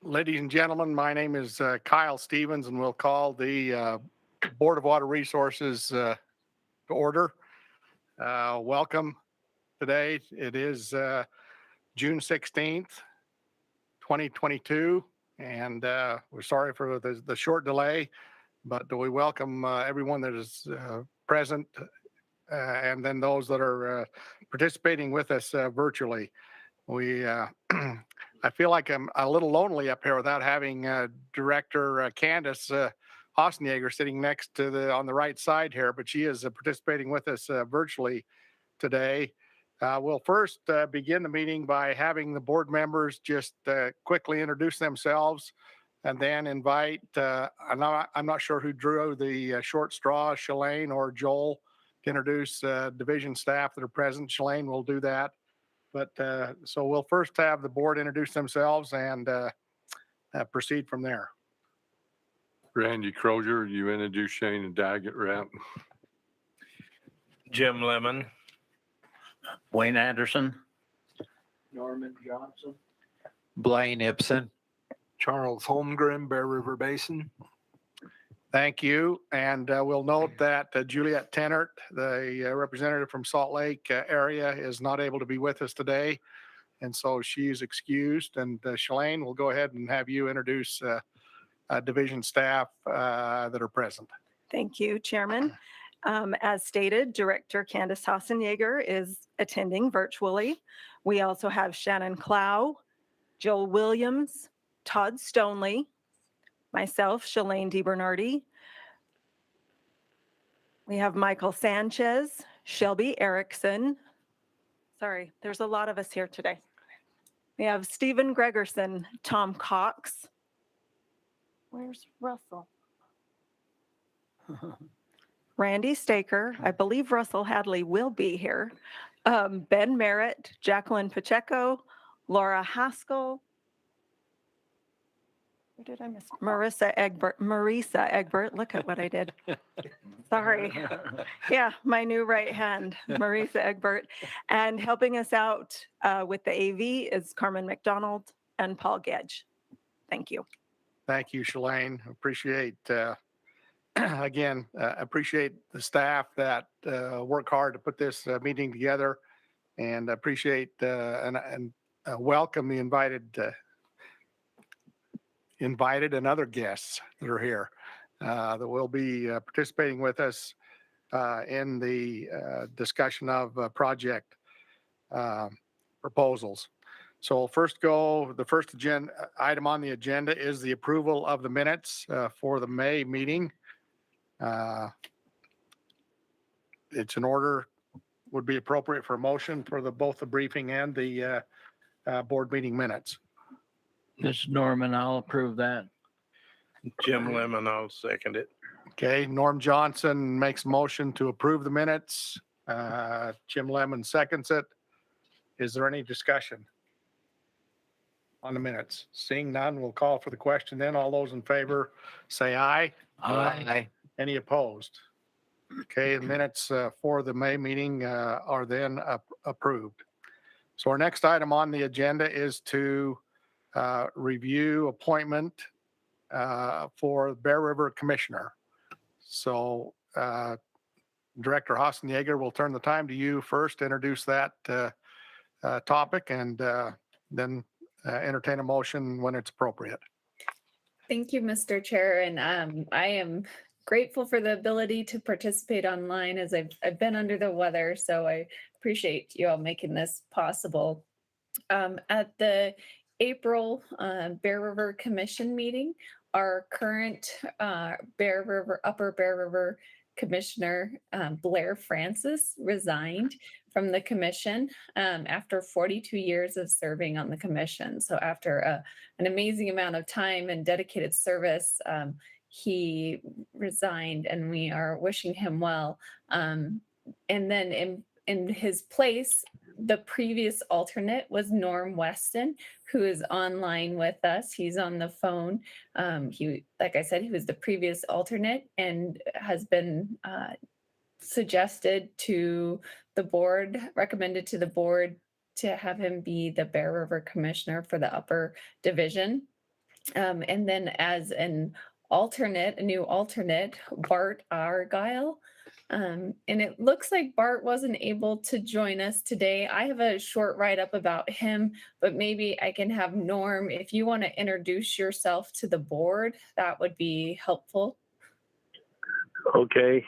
Ladies and gentlemen, my name is Kyle Stevens, and we'll call the Board of Water Resources to order. Welcome today. It is June 16th, 2022, and we're sorry for the short delay, but we welcome everyone that is present and then those that are participating with us virtually. We I feel like I'm a little lonely up here without having Director Candace Haussenjaeger sitting next to on the right side here, but she is participating with us virtually today. We'll first begin the meeting by having the board members just quickly introduce themselves, and then invite, I'm not sure who drew the short straw, Shalane or Joel, to introduce division staff that are present. Shalane will do that. But so we'll first have the board introduce themselves and proceed from there. Randy Crozier, you introduce Shane and Daggett Rap. Jim Lemon. Wayne Anderson. Norman Johnson. Blaine Ibsen. Charles Holmgren, Bear River Basin. Thank you. And we'll note that Juliet Tennert, the representative from Salt Lake area, is not able to be with us today. And so she's excused. And Shalane, we'll go ahead and have you introduce division staff that are present. Thank you, Chairman. As stated, Director Candace Haussenjaeger is attending virtually. We also have Shannon Clow, Joel Williams, Todd Stonley, myself, Shalane DiBernardi. We have Michael Sanchez, Shelby Erickson. Sorry, there's a lot of us here today. We have Stephen Gregerson, Tom Cox. Where's Russell? Randy Staker. I believe Russell Hadley will be here. Ben Marett, Jaqueline Pacheco, Laura Haskell. Who did I miss? Marissa Egbert. Look at what I did. Sorry. Yeah, my new right hand, Marissa Egbert. And helping us out with the AV is Carmen McDonald and Paul Gedge. Thank you. Thank you, Shalane. Appreciate, again, appreciate the staff that work hard to put this meeting together, and appreciate and welcome the invited and other guests that are here that will be participating with us in the discussion of project proposals. So the first agenda item on the agenda is the approval of the minutes for the May meeting. It's in order, would be appropriate for a motion for both the briefing and the board meeting minutes. This is Norman. I'll approve that. Jim Lemon, I'll second it. Okay, Norm Johnson makes a motion to approve the minutes. Jim Lemon seconds it. Is there any discussion on the minutes? Seeing none, we'll call for the question then. All those in favor say aye. Aye. Any opposed? Okay, the minutes for the May meeting are then approved. So our next item on the agenda is to review appointment for Bear River Commissioner. So Director Haussenjaeger, will turn the time to you first to introduce that topic, and then entertain a motion when it's appropriate. Thank you, Mr. Chair. And I am grateful for the ability to participate online, as I've been under the weather. So I appreciate you all making this possible. At the April Bear River Commission meeting, our current Upper Bear River Commissioner, Blair Francis, resigned from the commission after 42 years of serving on the commission. So after an amazing amount of time and dedicated service, he resigned, and we are wishing him well. And then in his place, the previous alternate was Norm Weston, who is online with us. He's on the phone. Like I said, he was the previous alternate and has been suggested to the board, recommended to the board to have him be the Bear River Commissioner for the Upper Division. And then as an alternate, a new alternate, Bart Argyle. And it looks like Bart wasn't able to join us today. I have a short write-up about him, but maybe I can have Norm, if you want to introduce yourself to the board, that would be helpful. Okay.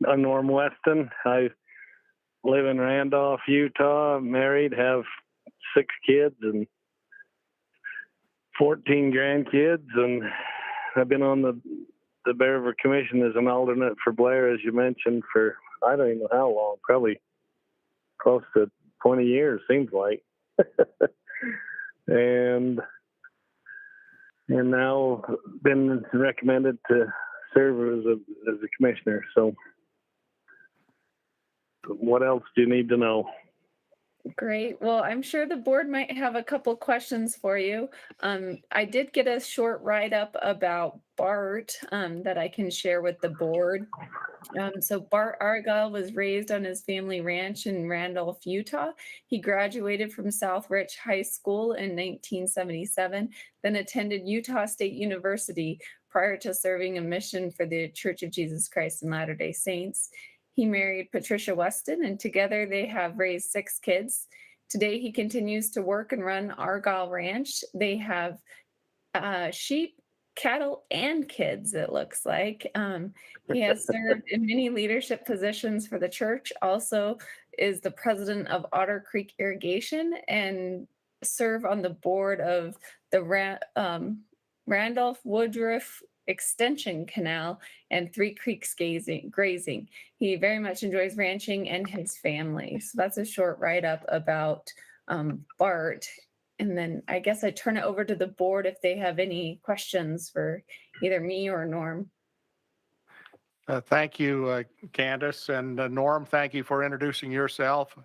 I'm Norm Weston. I live in Randolph, Utah. I'm married, have 6 kids and 14 grandkids, and I've been on the Bear River Commission as an alternate for Blair, as you mentioned, for I don't even know how long, probably close to 20 years, seems like. and now been recommended to serve as a commissioner. So what else do you need to know? Great. Well, I'm sure the board might have a couple questions for you. I did get a short write-up about Bart that I can share with the board. So Bart Argyle was raised on his family ranch in Randolph, Utah. He graduated from Southridge High School in 1977, then attended Utah State University prior to serving a mission for the Church of Jesus Christ in Latter-day Saints. He married Patricia Weston, and together they have raised 6 kids. Today, he continues to work and run Argyle Ranch. They have sheep, cattle, and kids, it looks like. He has served in many leadership positions for the church, also is the president of Otter Creek Irrigation, and serve on the board of the Randolph Woodruff Extension Canal and Three Creeks Grazing. He very much enjoys ranching and his family. So that's a short write-up about Bart. And then I guess I turn it over to the board if they have any questions for either me or Norm. Thank you, Candace, and Norm, thank you for introducing yourself.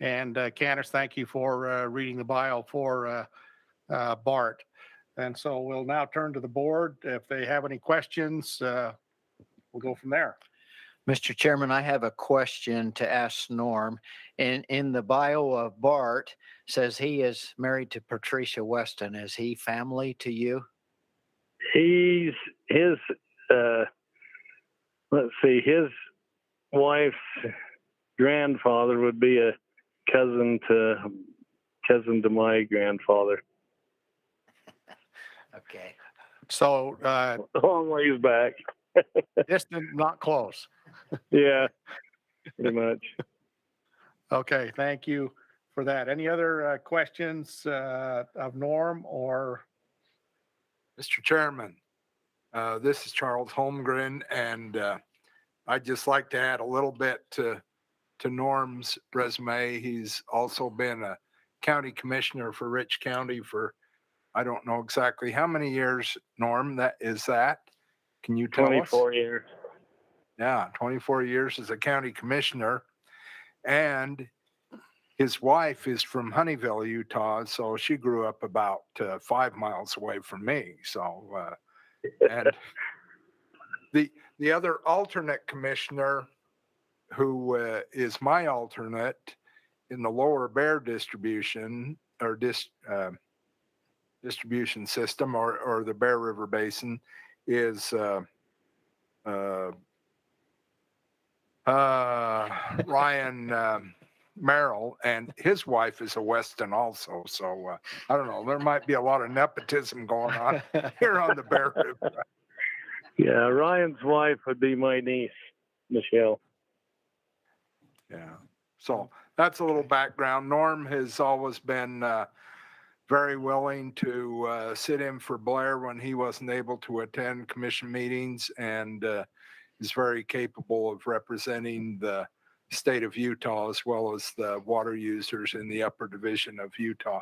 And Candace, thank you for reading the bio for Bart. And so we'll now turn to the board. If they have any questions, we'll go from there. Mr. Chairman, I have a question to ask Norm. In the bio of Bart, says he is married to Patricia Weston. Is he family to you? His his wife's grandfather would be a cousin to my grandfather. Okay. So A long ways back. distant, not close. Yeah, pretty much. Okay, thank you for that. Any other questions of Norm or? Mr. Chairman, this is Charles Holmgren, and I'd just like to add a little bit to Norm's resume. He's also been a county commissioner for Rich County for, I don't know exactly how many years, Norm, that is that? Can you tell us? 24 years. Yeah, 24 years as a county commissioner. And his wife is from Honeyville, Utah, so she grew up about 5 miles away from me. So, and the other alternate commissioner who is my alternate in the lower Bear distribution or distribution system or the Bear River Basin is Ryan Merrill, and his wife is a Weston also. So I don't know, there might be a lot of nepotism going on here on the Bear River. Yeah, Ryan's wife would be my niece, Michelle. Yeah. So that's a little background. Norm has always been very willing to sit in for Blair when he wasn't able to attend commission meetings, and is very capable of representing the state of Utah as well as the water users in the upper division of Utah.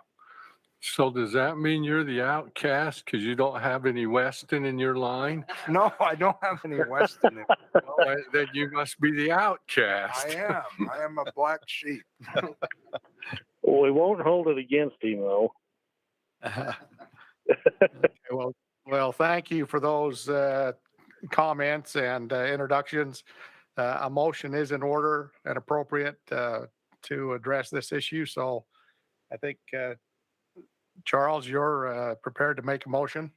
So does that mean you're the outcast because you don't have any Weston in your line? No, I don't have any Weston. Well, then you must be the outcast. I am a black sheep. Well, we won't hold it against him, though. Well, thank you for those comments and introductions. A motion is in order and appropriate to address this issue. So I think Charles, you're prepared to make a motion?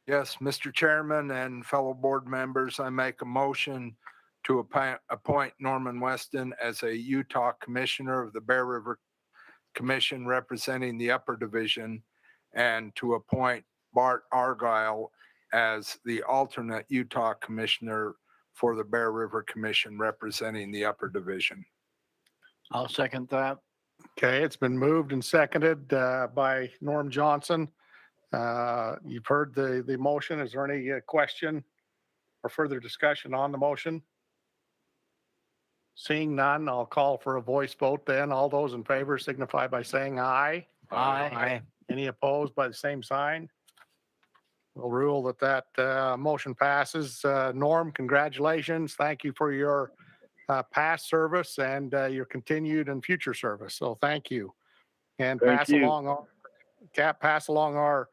Yes, Mr. Chairman and fellow board members, I make a motion to appoint Norman Weston as a Utah Commissioner of the Bear River Commission representing the Upper Division, and to appoint Bart Argyle as the alternate Utah Commissioner for the Bear River Commission representing the Upper Division. I'll second that. Okay, it's been moved and seconded by Norm Johnson. You've heard the motion. Is there any question or further discussion on the motion? Seeing none, I'll call for a voice vote then. All those in favor signify by saying aye. Aye. Any opposed by the same sign? We'll rule that motion passes. Norm, congratulations. Thank you for your past service and your continued and future service. So thank you. And Thank pass you. along our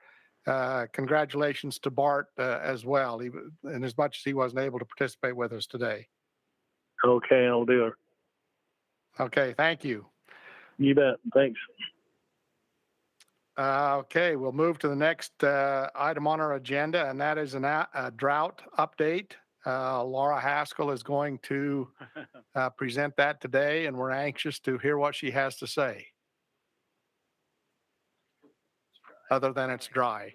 congratulations to Bart as well, in as much as he wasn't able to participate with us today. Okay, I'll do it. Okay, thank you. You bet. Thanks. Okay, we'll move to the next item on our agenda, and that is a drought update. Laura Haskell is going to present that today, and we're anxious to hear what she has to say. Other than it's dry.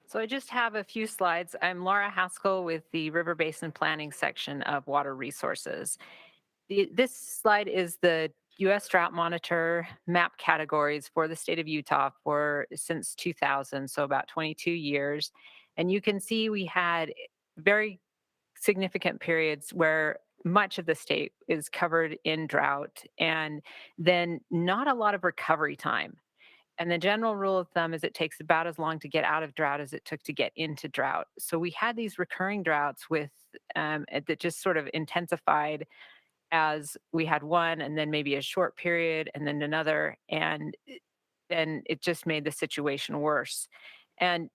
So I just have a few slides. I'm Laura Haskell with the River Basin Planning section of Water Resources. This slide is the U.S. Drought Monitor Map categories for the state of Utah since 2000, so about 22 years. And you can see we had very significant periods where much of the state is covered in drought and then not a lot of recovery time. And the general rule of thumb is it takes about as long to get out of drought as it took to get into drought. So we had these recurring droughts that just sort of intensified as we had one and then maybe a short period and then another. And then it just made the situation worse. And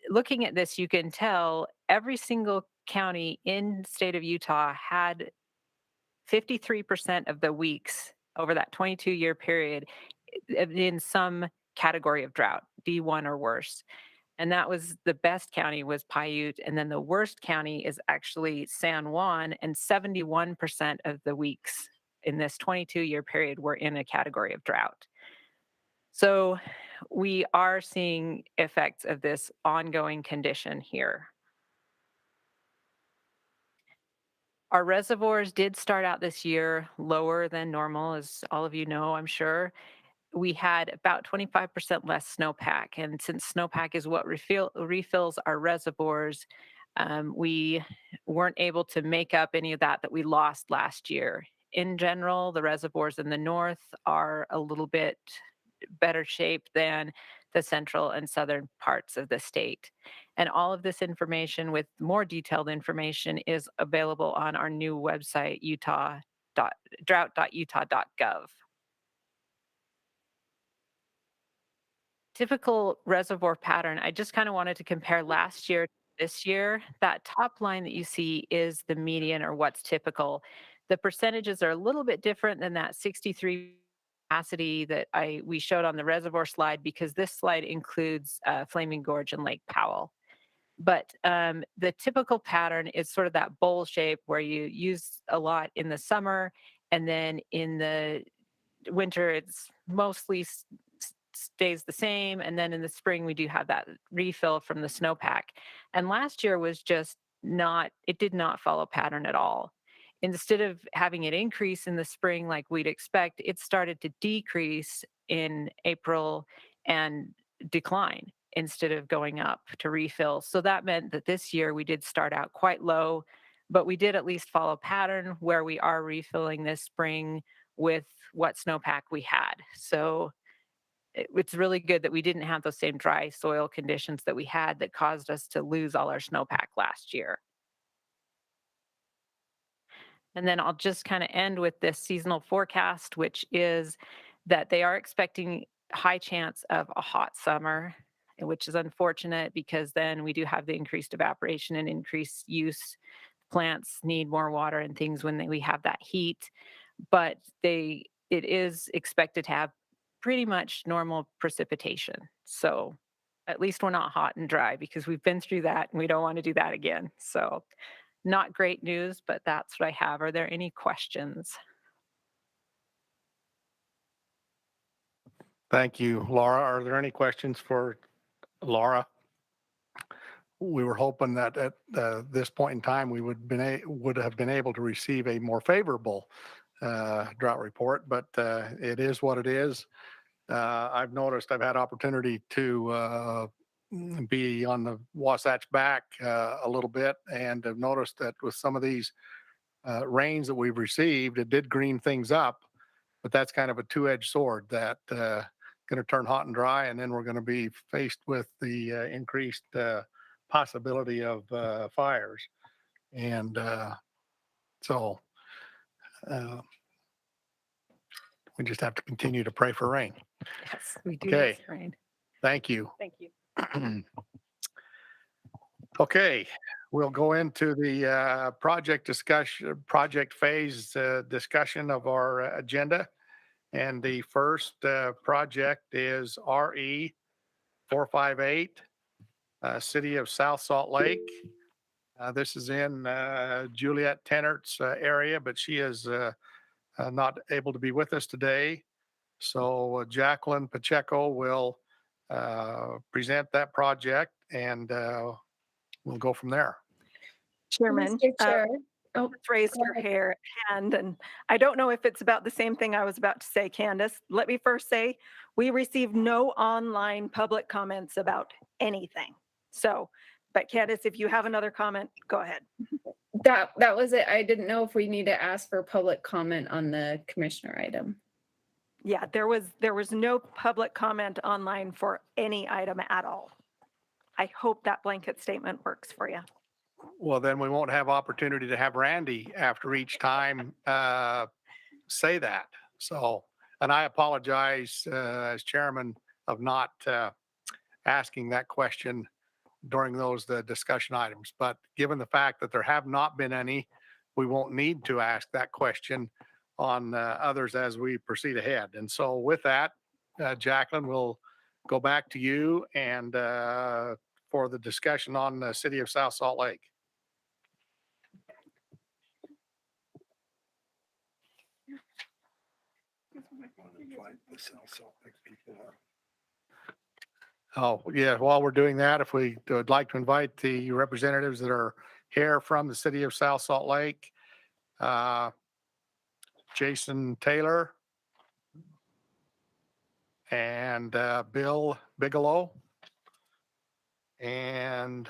looking at this, you can tell every single county in the state of Utah had 53% of the weeks over that 22-year period in some category of drought, D1 or worse. And that was the best county was Paiute. And then the worst county is actually San Juan, and 71% of the weeks in this 22-year period were in a category of drought. So we are seeing effects of this ongoing condition here. Our reservoirs did start out this year lower than normal, as all of you know, I'm sure. We had about 25% less snowpack. And since snowpack is what refills our reservoirs, we weren't able to make up any of that we lost last year. In general, the reservoirs in the north are a little bit better shape than the central and southern parts of the state. And all of this information with more detailed information is available on our new website, drought.utah.gov. Typical reservoir pattern, I just kind of wanted to compare last year to this year. That top line that you see is the median or what's typical. The percentages are a little bit different than that 63 capacity that we showed on the reservoir slide, because this slide includes Flaming Gorge and Lake Powell. But the typical pattern is sort of that bowl shape where you use a lot in the summer, and then in the winter it's mostly stays the same, and then in the spring we do have that refill from the snowpack. And last year was just it did not follow pattern at all. Instead of having it increase in the spring like we'd expect, it started to decrease in April and decline instead of going up to refill. So that meant that this year we did start out quite low, but we did at least follow pattern where we are refilling this spring with what snowpack we had. So it's really good that we didn't have those same dry soil conditions that we had that caused us to lose all our snowpack last year. And then I'll just kind of end with this seasonal forecast, which is that they are expecting high chance of a hot summer, which is unfortunate because then we do have the increased evaporation and increased use. Plants need more water and things when we have that heat, but it is expected to have pretty much normal precipitation. So at least we're not hot and dry because we've been through that and we don't want to do that again. So not great news, but that's what I have. Are there any questions? Thank you, Laura. Are there any questions for Laura? We were hoping that at this point in time, we would have been able to receive a more favorable drought report, but it is what it is. I've noticed I've had opportunity to be on the Wasatch back a little bit, and have noticed that with some of these rains that we've received, it did green things up, but that's kind of a two-edged sword that going to turn hot and dry, and then we're going to be faced with the increased possibility of fires. And so we just have to continue to pray for rain. Yes, we do. Okay. Miss Rain. Thank you. Thank you. Okay, we'll go into the project phase discussion of our agenda. And the first project is RE 458, City of South Salt Lake. This is in Juliet Tennert's area, but she is not able to be with us today. So Jaqueline Pacheco will present that project, and we'll go from there. Chairman, Mr. Chair. Oh, just raised go your hand, and I don't know if it's about the same thing I was about to say, Candace. Let me first say, we received no online public comments about anything. So, but Candace, if you have another comment, go ahead. that was it. I didn't know if we need to ask for public comment on the commissioner item. Yeah, there was no public comment online for any item at all. I hope that blanket statement works for you. Well, then we won't have opportunity to have Randy after each time say that. So, and I apologize as chairman of not asking that question during those discussion items. But given the fact that there have not been any, we won't need to ask that question on others as we proceed ahead. And so with that, Jaqueline, we'll go back to you and for the discussion on the City of South Salt Lake. Oh, yeah, while we're doing that, if we would like to invite the representatives that are here from the City of South Salt Lake, Jason Taylor and Bill Bigelow. And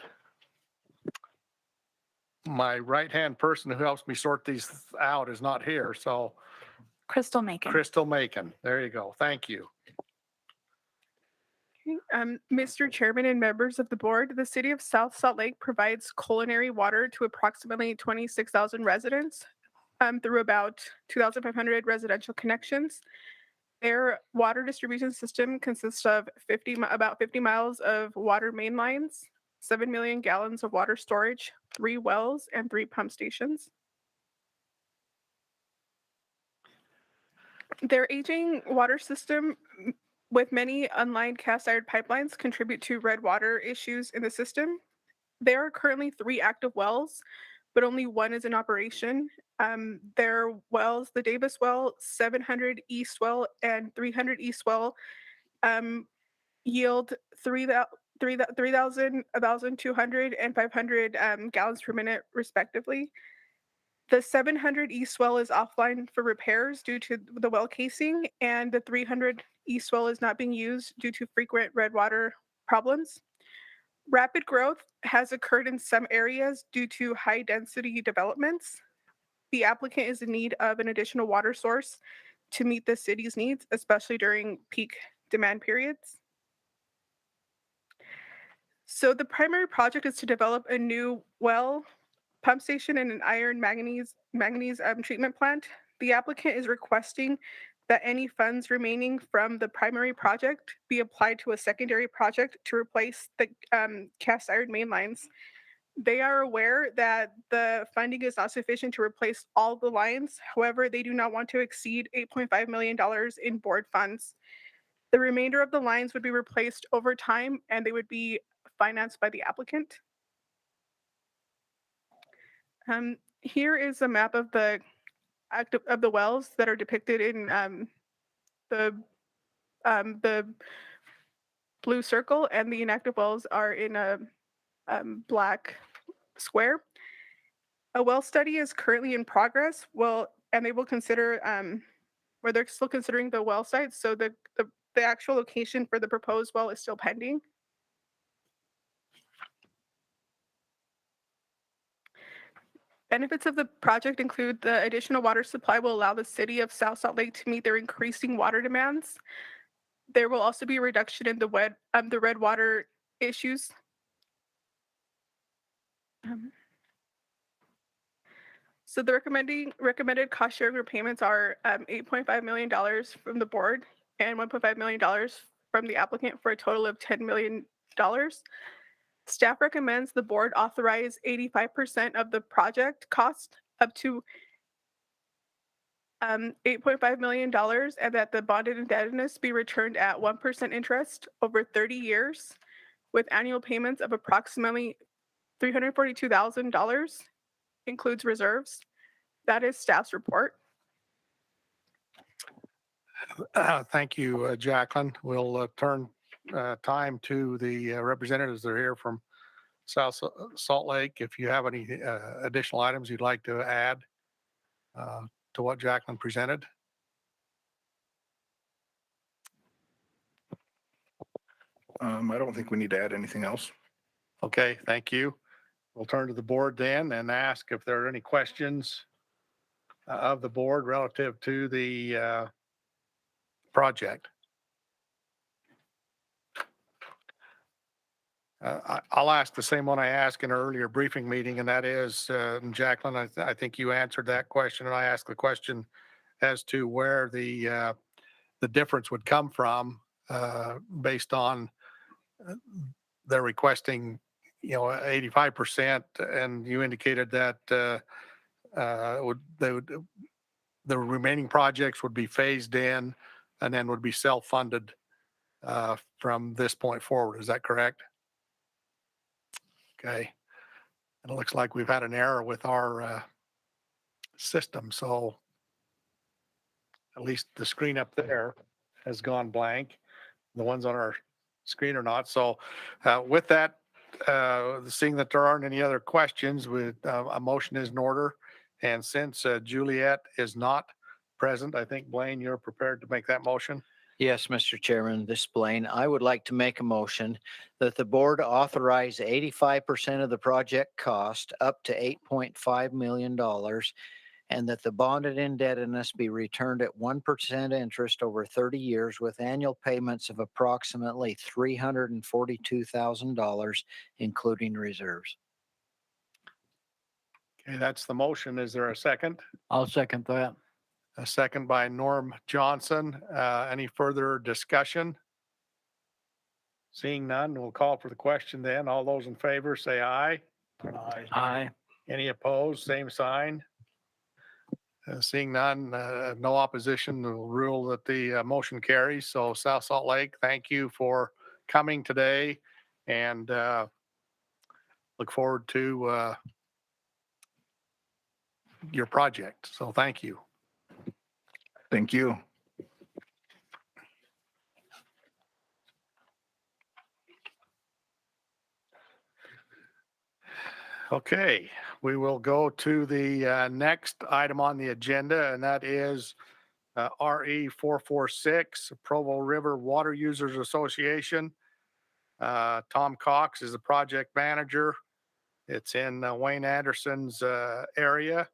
my right-hand person who helps me sort these out is not here, so. Crystal Macon. Crystal Macon, there you go, thank you. Mr. Chairman and members of the board, the City of South Salt Lake provides culinary water to approximately 26,000 residents through about 2,500 residential connections. Their water distribution system consists of about 50 miles of water main lines, 7 million gallons of water storage, 3 wells, and 3 pump stations. Their aging water system with many unlined cast iron pipelines contribute to red water issues in the system. There are currently 3 active wells, but only 1 is in operation. Their wells, the Davis well, 700 East well, and 300 East well yield 3,000, 1,200, and 500 gallons per minute, respectively. The 700 East well is offline for repairs due to the well casing, and the 300 East well is not being used due to frequent red water problems. Rapid growth has occurred in some areas due to high density developments. The applicant is in need of an additional water source to meet the city's needs, especially during peak demand periods. So the primary project is to develop a new well pump station and an iron manganese treatment plant. The applicant is requesting that any funds remaining from the primary project be applied to a secondary project to replace the cast iron main lines. They are aware that the funding is not sufficient to replace all the lines. However, they do not want to exceed $8.5 million in board funds. The remainder of the lines would be replaced over time and they would be financed by the applicant. Here is a map of the wells that are depicted in the blue circle, and the inactive wells are in a black square. A well study is currently in progress. And they will consider where they're still considering the well sites. So the actual location for the proposed well is still pending. Benefits of the project include the additional water supply will allow the city of South Salt Lake to meet their increasing water demands. There will also be a reduction in the red water issues. So the recommended cost sharing repayments are $8.5 million from the board and $1.5 million from the applicant for a total of $10 million. Staff recommends the board authorize 85% of the project cost up to $8.5 million and that the bonded indebtedness be returned at 1% interest over 30 years with annual payments of approximately $342,000, includes reserves. That is staff's report. Thank you, Jaqueline. We'll turn time to the representatives that are here from South Salt Lake. If you have any additional items you'd like to add to what Jaqueline presented. I don't think we need to add anything else. Okay, thank you. We'll turn to the board then and ask if there are any questions of the board relative to the project. I'll ask the same one I asked in an earlier briefing meeting, and that is, Jaqueline, I think you answered that question, and I asked the question as to where the difference would come from based on they're requesting, 85%, and you indicated that the remaining projects would be phased in and then would be self-funded from this point forward. Is that correct? Okay. And it looks like we've had an error with our system. So at least the screen up there has gone blank. The ones on our screen are not. So with that, seeing that there aren't any other questions, with a motion is in order. And since Juliet is not present, I think, Blaine, you're prepared to make that motion. Yes, Mr. Chairman, this is Blaine. I would like to make a motion that the board authorize 85% of the project cost up to $8.5 million and that the bonded indebtedness be returned at 1% interest over 30 years with annual payments of approximately $342,000, including reserves. Okay, that's the motion. Is there a second? I'll second that. A second by Norm Johnson. Any further discussion? Seeing none, we'll call for the question then. All those in favor say aye. Aye. Aye. Any opposed? Same sign. Seeing none, no opposition, we'll rule that the motion carries. So South Salt Lake, thank you for coming today and look forward to your project. So thank you. Thank you. Okay, we will go to the next item on the agenda, and that is RE 446, Provo River Water Users Association. Tom Cox is the project manager. It's in Wayne Anderson's area.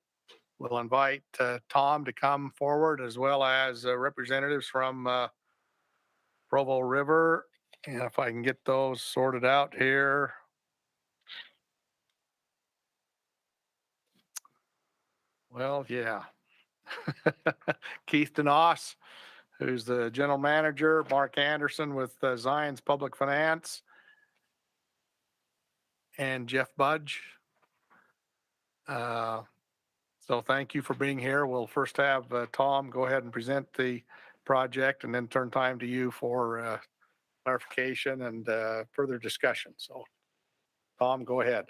We'll invite Tom to come forward, as well as representatives from Provo River. And if I can get those sorted out here. Well, yeah. Keith DeNoss, who's the general manager, Mark Anderson with Zion's Public Finance, and Jeff Budge. So thank you for being here. We'll first have Tom go ahead and present the project and then turn time to you for clarification and further discussion. So Tom, go ahead.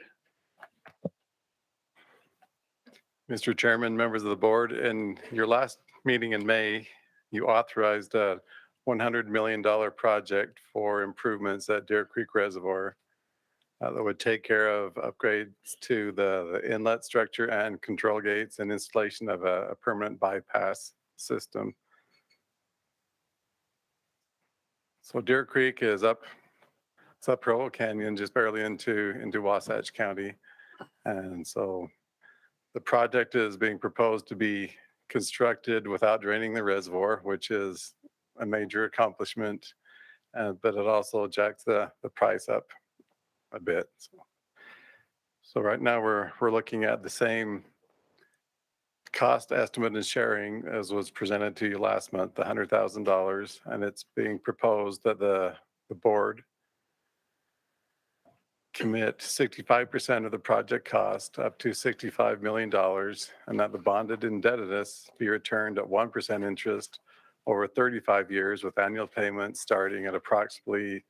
Mr. Chairman, members of the board, in your last meeting in May, you authorized a $100 million project for improvements at Deer Creek Reservoir that would take care of upgrades to the inlet structure and control gates and installation of a permanent bypass system. So Deer Creek is up, it's up Provo Canyon, just barely into Wasatch County. And so the project is being proposed to be constructed without draining the reservoir, which is a major accomplishment, but it also jacks the price up a bit. So right now we're looking at the same cost estimate and sharing as was presented to you last month, the $100,000, and it's being proposed that the board commit 65% of the project cost up to $65 million, and that the bonded indebtedness be returned at 1% interest over 35 years with annual payments starting at approximately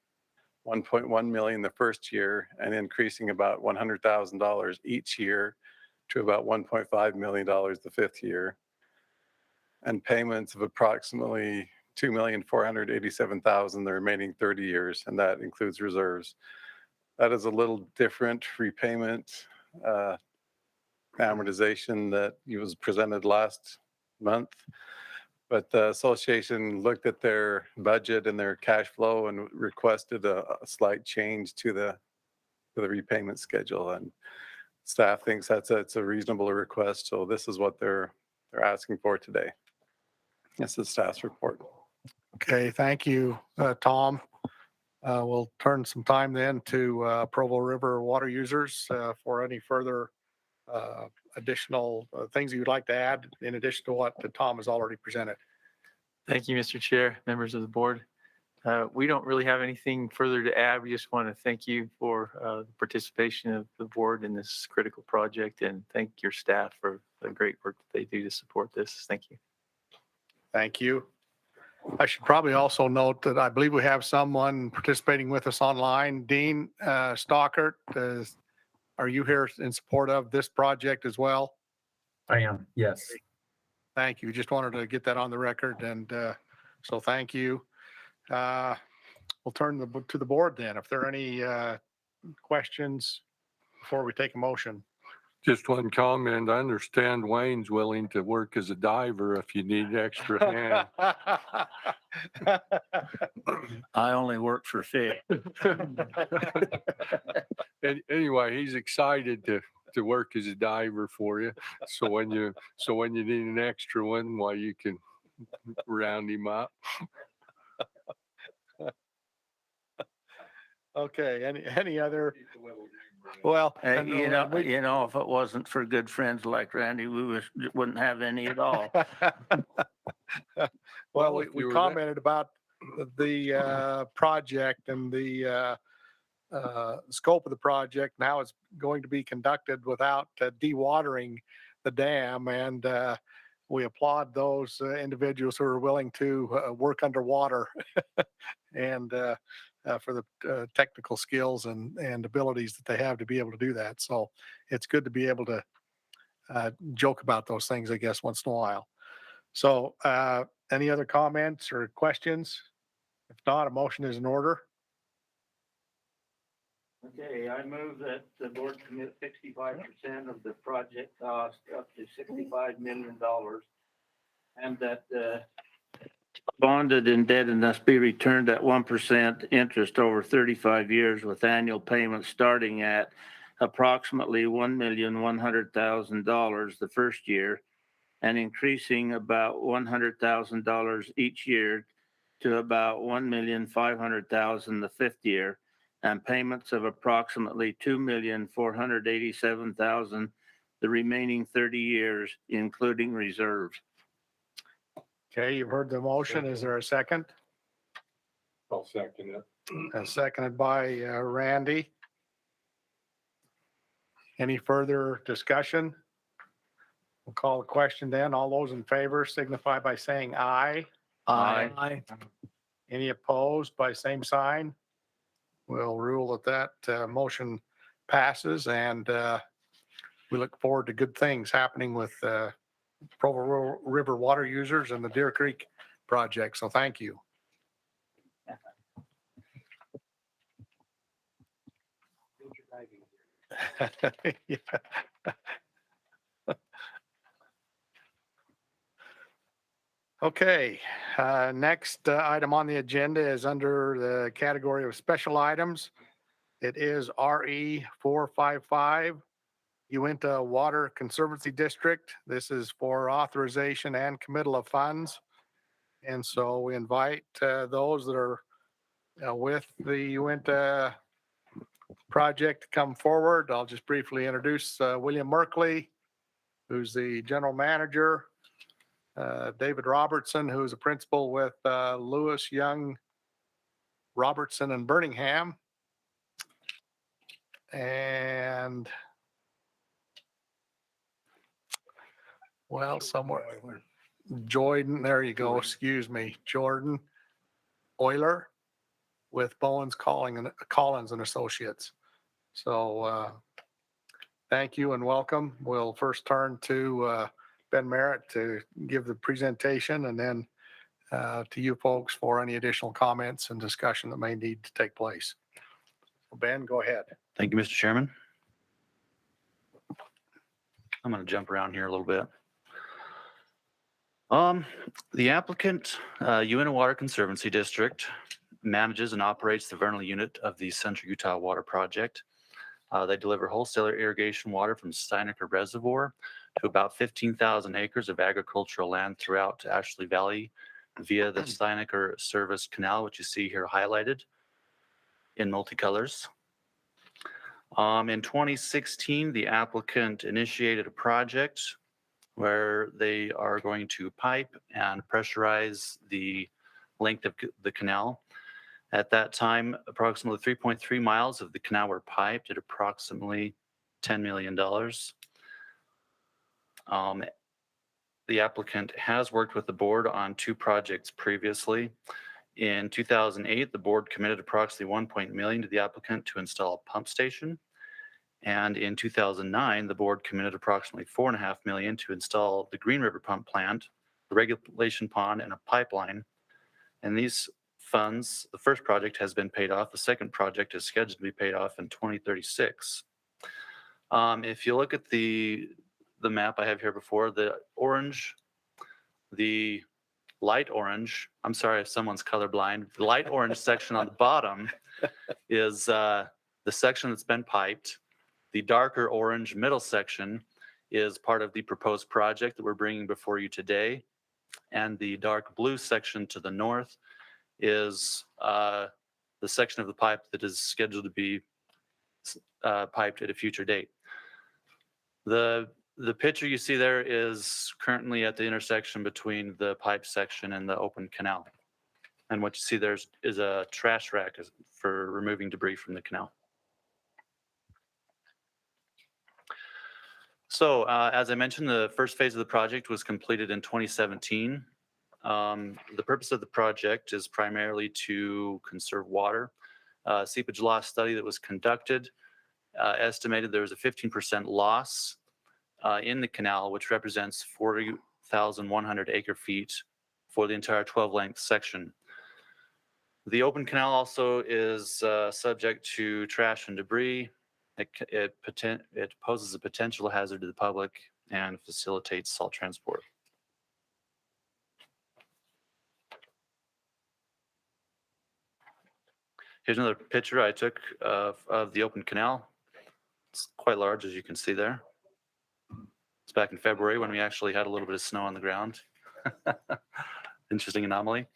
$1.1 million the first year and increasing about $100,000 each year to about $1.5 million the fifth year, and payments of approximately $2,487,000 the remaining 30 years, and that includes reserves. That is a little different repayment amortization that was presented last month. But the association looked at their budget and their cash flow and requested a slight change to the repayment schedule. And staff thinks it's a reasonable request. So this is what they're asking for today. This is staff's report. Okay, thank you, Tom. We'll turn some time then to Provo River water users for any further additional things you'd like to add in addition to what Tom has already presented. Thank you, Mr. Chair, members of the board. We don't really have anything further to add. We just want to thank you for the participation of the board in this critical project and thank your staff for the great work that they do to support this. Thank you. Thank you. I should probably also note that I believe we have someone participating with us online. Dean Stockert, are you here in support of this project as well? I am, yes. Thank you. Just wanted to get that on the record, and so thank you. We'll turn to the board then. If there are any questions before we take a motion. Just one comment. I understand Wayne's willing to work as a diver if you need extra hand. I only work for fish. Anyway, he's excited to work as a diver for you. So when you need an extra one, well, you can round him up. Okay. Any other? Well, Hey, you know, if it wasn't for good friends like Randy, we wouldn't have any at all. Well, if you we were commented about the project and the scope of the project. Now it's going to be conducted without dewatering the dam, and we applaud those individuals who are willing to work underwater and for the technical skills and abilities that they have to be able to do that. So it's good to be able to joke about those things, I guess, once in a while. So any other comments or questions? If not, a motion is in order. Okay, I move that the board commit 65% of the project cost up to $65 million and that bonded indebtedness be returned at 1% interest over 35 years with annual payments starting at approximately $1,100,000 the first year and increasing about $100,000 each year to about $1,500,000 the fifth year, and payments of approximately $2,487,000 the remaining 30 years, including reserves. Okay, you've heard the motion. Is there a second? I'll second it. Seconded by Randy. Any further discussion? We'll call the question then. All those in favor signify by saying aye. Aye. Any opposed by same sign? We'll rule that that motion passes, and we look forward to good things happening with Provo River water users and the Deer Creek project. So thank you. Yeah. Okay, next item on the agenda is under the category of special items. It is RE 455, Uintah Water Conservancy District. This is for authorization and committal of funds. And so we invite those that are with the Uintah project to come forward. I'll just briefly introduce William Merkley, who's the general manager. David Robertson, who is a principal with Lewis, Young, Robertson, and Birmingham. And well, somewhere, Jordan, there you go, excuse me, Jordan Euler with Bowens Collins and Associates. So thank you and welcome. We'll first turn to Ben Marett to give the presentation, and then to you folks for any additional comments and discussion that may need to take place. Ben, go ahead. Thank you, Mr. Chairman. I'm going to jump around here a little bit. The applicant, Uintah Water Conservancy District, manages and operates the vernal unit of the Central Utah Water Project. They deliver wholesaler irrigation water from Steinecker Reservoir to about 15,000 acres of agricultural land throughout Ashley Valley via the Steinecker Service Canal, which you see here highlighted in multicolors. In 2016, the applicant initiated a project where they are going to pipe and pressurize the length of the canal. At that time, approximately 3.3 miles of the canal were piped at approximately $10 million. The applicant has worked with the board on 2 projects previously. In 2008, the board committed approximately $1 million to the applicant to install a pump station. And in 2009, the board committed approximately $4.5 million to install the Green River pump plant, the regulation pond, and a pipeline. And these funds, the first project has been paid off. The second project is scheduled to be paid off in 2036. If you look at the map I have here before, the light orange, I'm sorry if someone's colorblind, the light orange section on the bottom is the section that's been piped. The darker orange middle section is part of the proposed project that we're bringing before you today. And the dark blue section to the north is the section of the pipe that is scheduled to be piped at a future date. The picture you see there is currently at the intersection between the pipe section and the open canal. And what you see there is a trash rack for removing debris from the canal. So as I mentioned, the first phase of the project was completed in 2017. The purpose of the project is primarily to conserve water. Seepage loss study that was conducted estimated there was a 15% loss in the canal, which represents 40,100 acre feet for the entire 12-length section. The open canal also is subject to trash and debris. It poses a potential hazard to the public and facilitates salt transport. Here's another picture I took of the open canal. It's quite large, as you can see there. It's back in February when we actually had a little bit of snow on the ground. Interesting anomaly.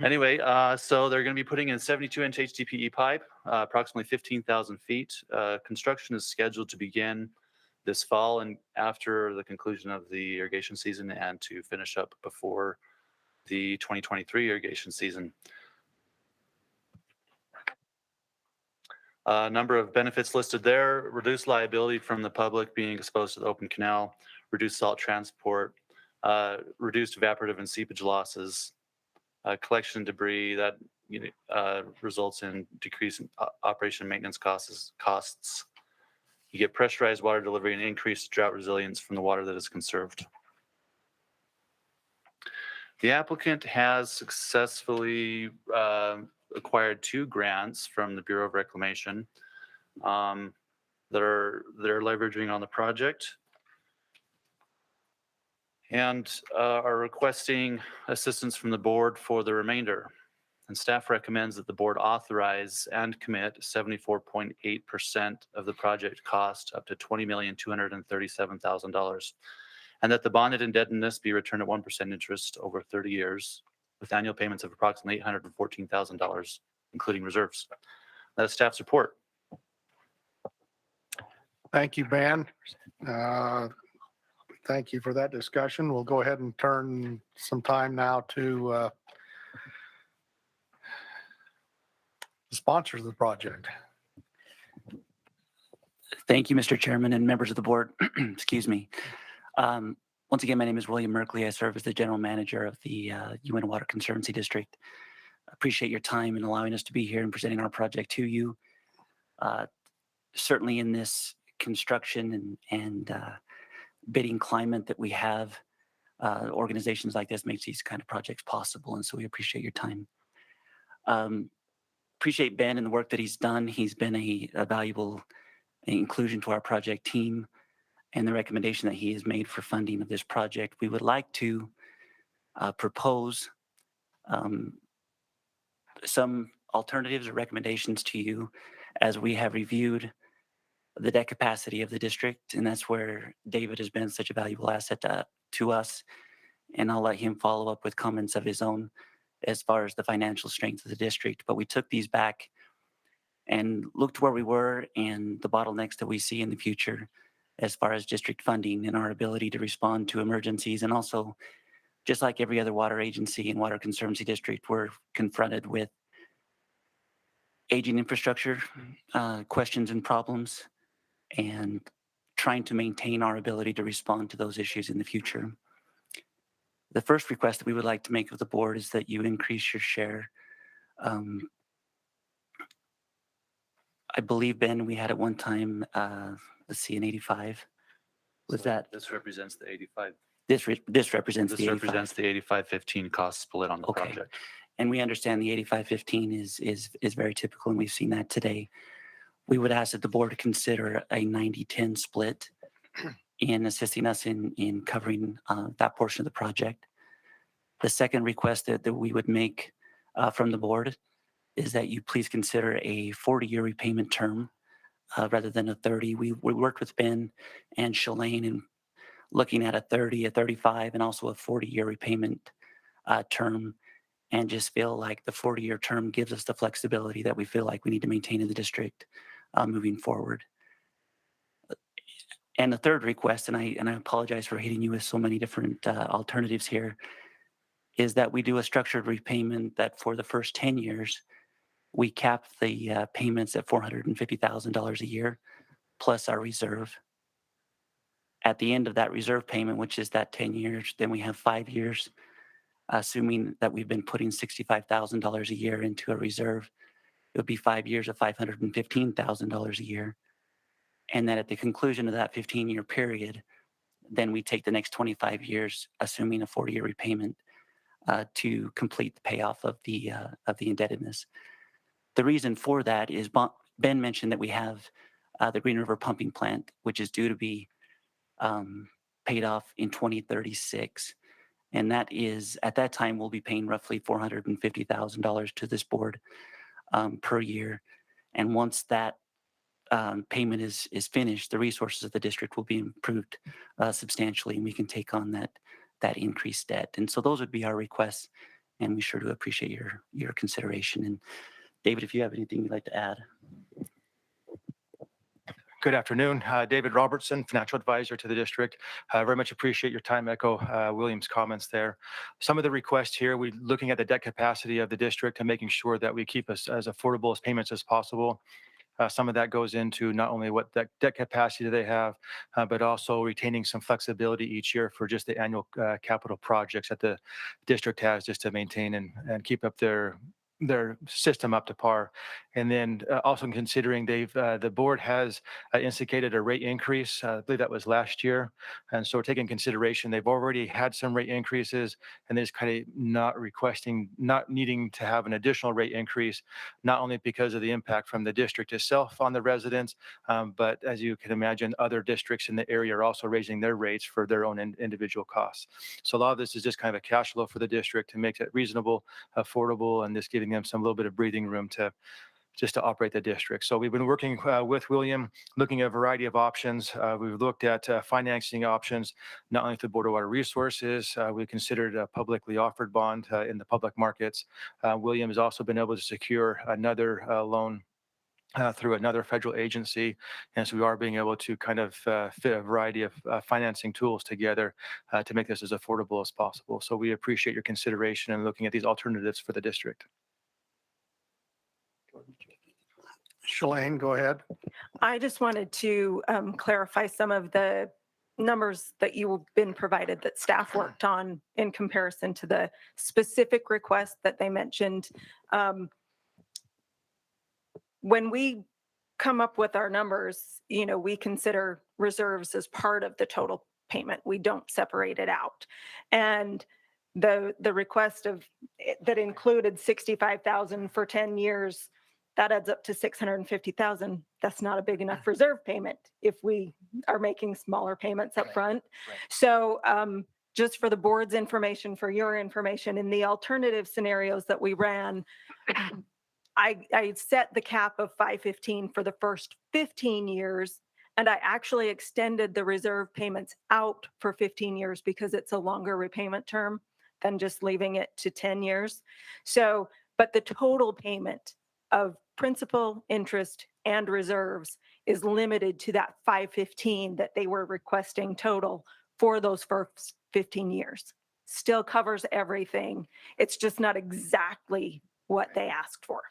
Anyway, so they're going to be putting in 72-inch HDPE pipe, approximately 15,000 feet. Construction is scheduled to begin this fall and after the conclusion of the irrigation season, and to finish up before the 2023 irrigation season. A number of benefits listed there: reduced liability from the public being exposed to the open canal, reduced salt transport, reduced evaporative and seepage losses, collection debris that results in decrease in operation and maintenance costs. You get pressurized water delivery and increased drought resilience from the water that is conserved. The applicant has successfully acquired 2 grants from the Bureau of Reclamation they're leveraging on the project, and are requesting assistance from the board for the remainder. And staff recommends that the board authorize and commit 74.8% of the project cost up to $20,237,000, and that the bonded indebtedness be returned at 1% interest over 30 years, with annual payments of approximately $814,000, including reserves. That's staff's report. Thank you, Ben. Thank you for that discussion. We'll go ahead and turn some time now to the sponsors of the project. Thank you, Mr. Chairman and members of the board. Excuse me. Once again, my name is William Merkley. I serve as the general manager of the Uintah Water Conservancy District. Appreciate your time in allowing us to be here and presenting our project to you. Certainly in this construction and bidding climate that we have, organizations like this makes these kind of projects possible, and so we appreciate your time. Appreciate Ben and the work that he's done. He's been a valuable inclusion to our project team and the recommendation that he has made for funding of this project. We would like to propose some alternatives or recommendations to you as we have reviewed the debt capacity of the district, and that's where David has been such a valuable asset to us. And I'll let him follow up with comments of his own as far as the financial strength of the district. But we took these back and looked where we were and the bottlenecks that we see in the future as far as district funding and our ability to respond to emergencies. And also, just like every other water agency and water conservancy district, we're confronted with aging infrastructure questions and problems, and trying to maintain our ability to respond to those issues in the future. The first request that we would like to make of the board is that you increase your share. I believe, Ben, we had at one time, let's see, an 85. Was that? This represents the 85. This represents the 85. This represents the 85-15 cost split on the project. And we understand the 85-15 is very typical, and we've seen that today. We would ask that the board consider a 90-10 split in assisting us in covering that portion of the project. The second request that we would make from the board is that you please consider a 40-year repayment term rather than a 30. We worked with Ben and Shalane in looking at a 30, a 35, and also a 40-year repayment term, and just feel like the 40-year term gives us the flexibility that we feel like we need to maintain in the district moving forward. And the third request, and I apologize for hitting you with so many different alternatives here, is that we do a structured repayment that for the first 10 years, we cap the payments at $450,000 a year, plus our reserve. At the end of that reserve payment, which is that 10 years, then we have 5 years, assuming that we've been putting $65,000 a year into a reserve. It would be 5 years of $515,000 a year. And then at the conclusion of that 15-year period, then we take the next 25 years, assuming a 40-year repayment, to complete the payoff of the indebtedness. The reason for that is Ben mentioned that we have the Green River pumping plant, which is due to be paid off in 2036. And that is, at that time, we'll be paying roughly $450,000 to this board per year. And once that payment is finished, the resources of the district will be improved substantially, and we can take on that increased debt. And so those would be our requests, and we sure do appreciate your consideration. And David, if you have anything you'd like to add. Good afternoon. David Robertson, Financial Advisor to the district. Very much appreciate your time, echo William's comments there. Some of the requests here, we're looking at the debt capacity of the district and making sure that we keep us as affordable as payments as possible. Some of that goes into not only what debt capacity they have, but also retaining some flexibility each year for just the annual capital projects that the district has just to maintain and keep up their system up to par. And then also considering the board has instigated a rate increase, I believe that was last year. And so taking consideration, they've already had some rate increases and they're just kind of not needing to have an additional rate increase, not only because of the impact from the district itself on the residents, but as you can imagine, other districts in the area are also raising their rates for their own individual costs. So a lot of this is just kind of a cash flow for the district to make it reasonable, affordable, and just giving them some little bit of breathing room to operate the district. So we've been working with William, looking at a variety of options. We've looked at financing options, not only through Board of Water Resources, we considered a publicly offered bond in the public markets. William has also been able to secure another loan through another federal agency. And so we are being able to kind of fit a variety of financing tools together to make this as affordable as possible. So we appreciate your consideration and looking at these alternatives for the district. Shalane, go ahead. I just wanted to clarify some of the numbers that you've been provided that staff worked on in comparison to the specific request that they mentioned. When we come up with our numbers, we consider reserves as part of the total payment. We don't separate it out. And the request that included $65,000 for 10 years, that adds up to $650,000. That's not a big enough reserve payment if we are making smaller payments up front. Right. So just for the board's information, for your information, in the alternative scenarios that we ran, I set the cap of $515 for the first 15 years, and I actually extended the reserve payments out for 15 years because it's a longer repayment term than just leaving it to 10 years. So, but the total payment of principal, interest, and reserves is limited to that $515 that they were requesting total for those first 15 years. Still covers everything. It's just not exactly what they asked for.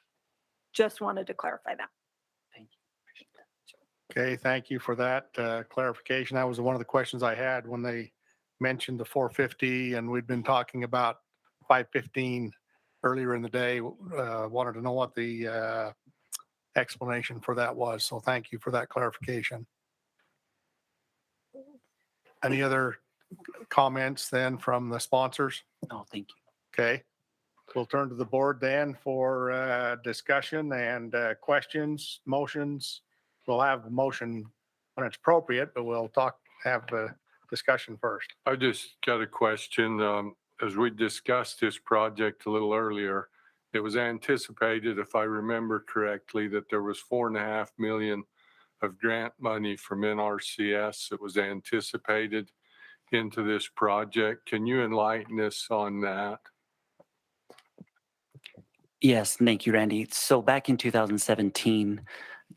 Just wanted to clarify that. Thank you. Okay, thank you for that clarification. That was one of the questions I had when they mentioned the 450, and we'd been talking about 515 earlier in the day. Wanted to know what the explanation for that was. So thank you for that clarification. Any other comments then from the sponsors? No, thank you. Okay. We'll turn to the board then for discussion and questions, motions. We'll have a motion when it's appropriate, but we'll have a discussion first. I just got a question. As we discussed this project a little earlier, it was anticipated, if I remember correctly, that there was $4.5 million of grant money from NRCS that was anticipated into this project. Can you enlighten us on that? Yes, thank you, Randy. So back in 2017,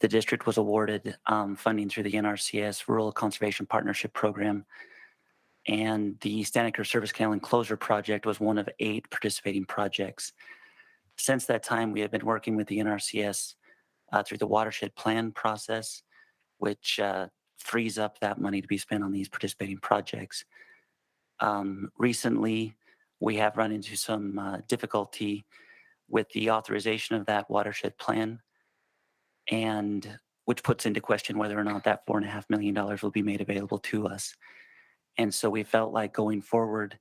the district was awarded funding through the NRCS Rural Conservation Partnership Program. And the Staniker Service Canal Enclosure Project was one of 8 participating projects. Since that time, we have been working with the NRCS through the watershed plan process, which frees up that money to be spent on these participating projects. Recently, we have run into some difficulty with the authorization of that watershed plan, and which puts into question whether or not that $4.5 million will be made available to us. And so we felt like going forward,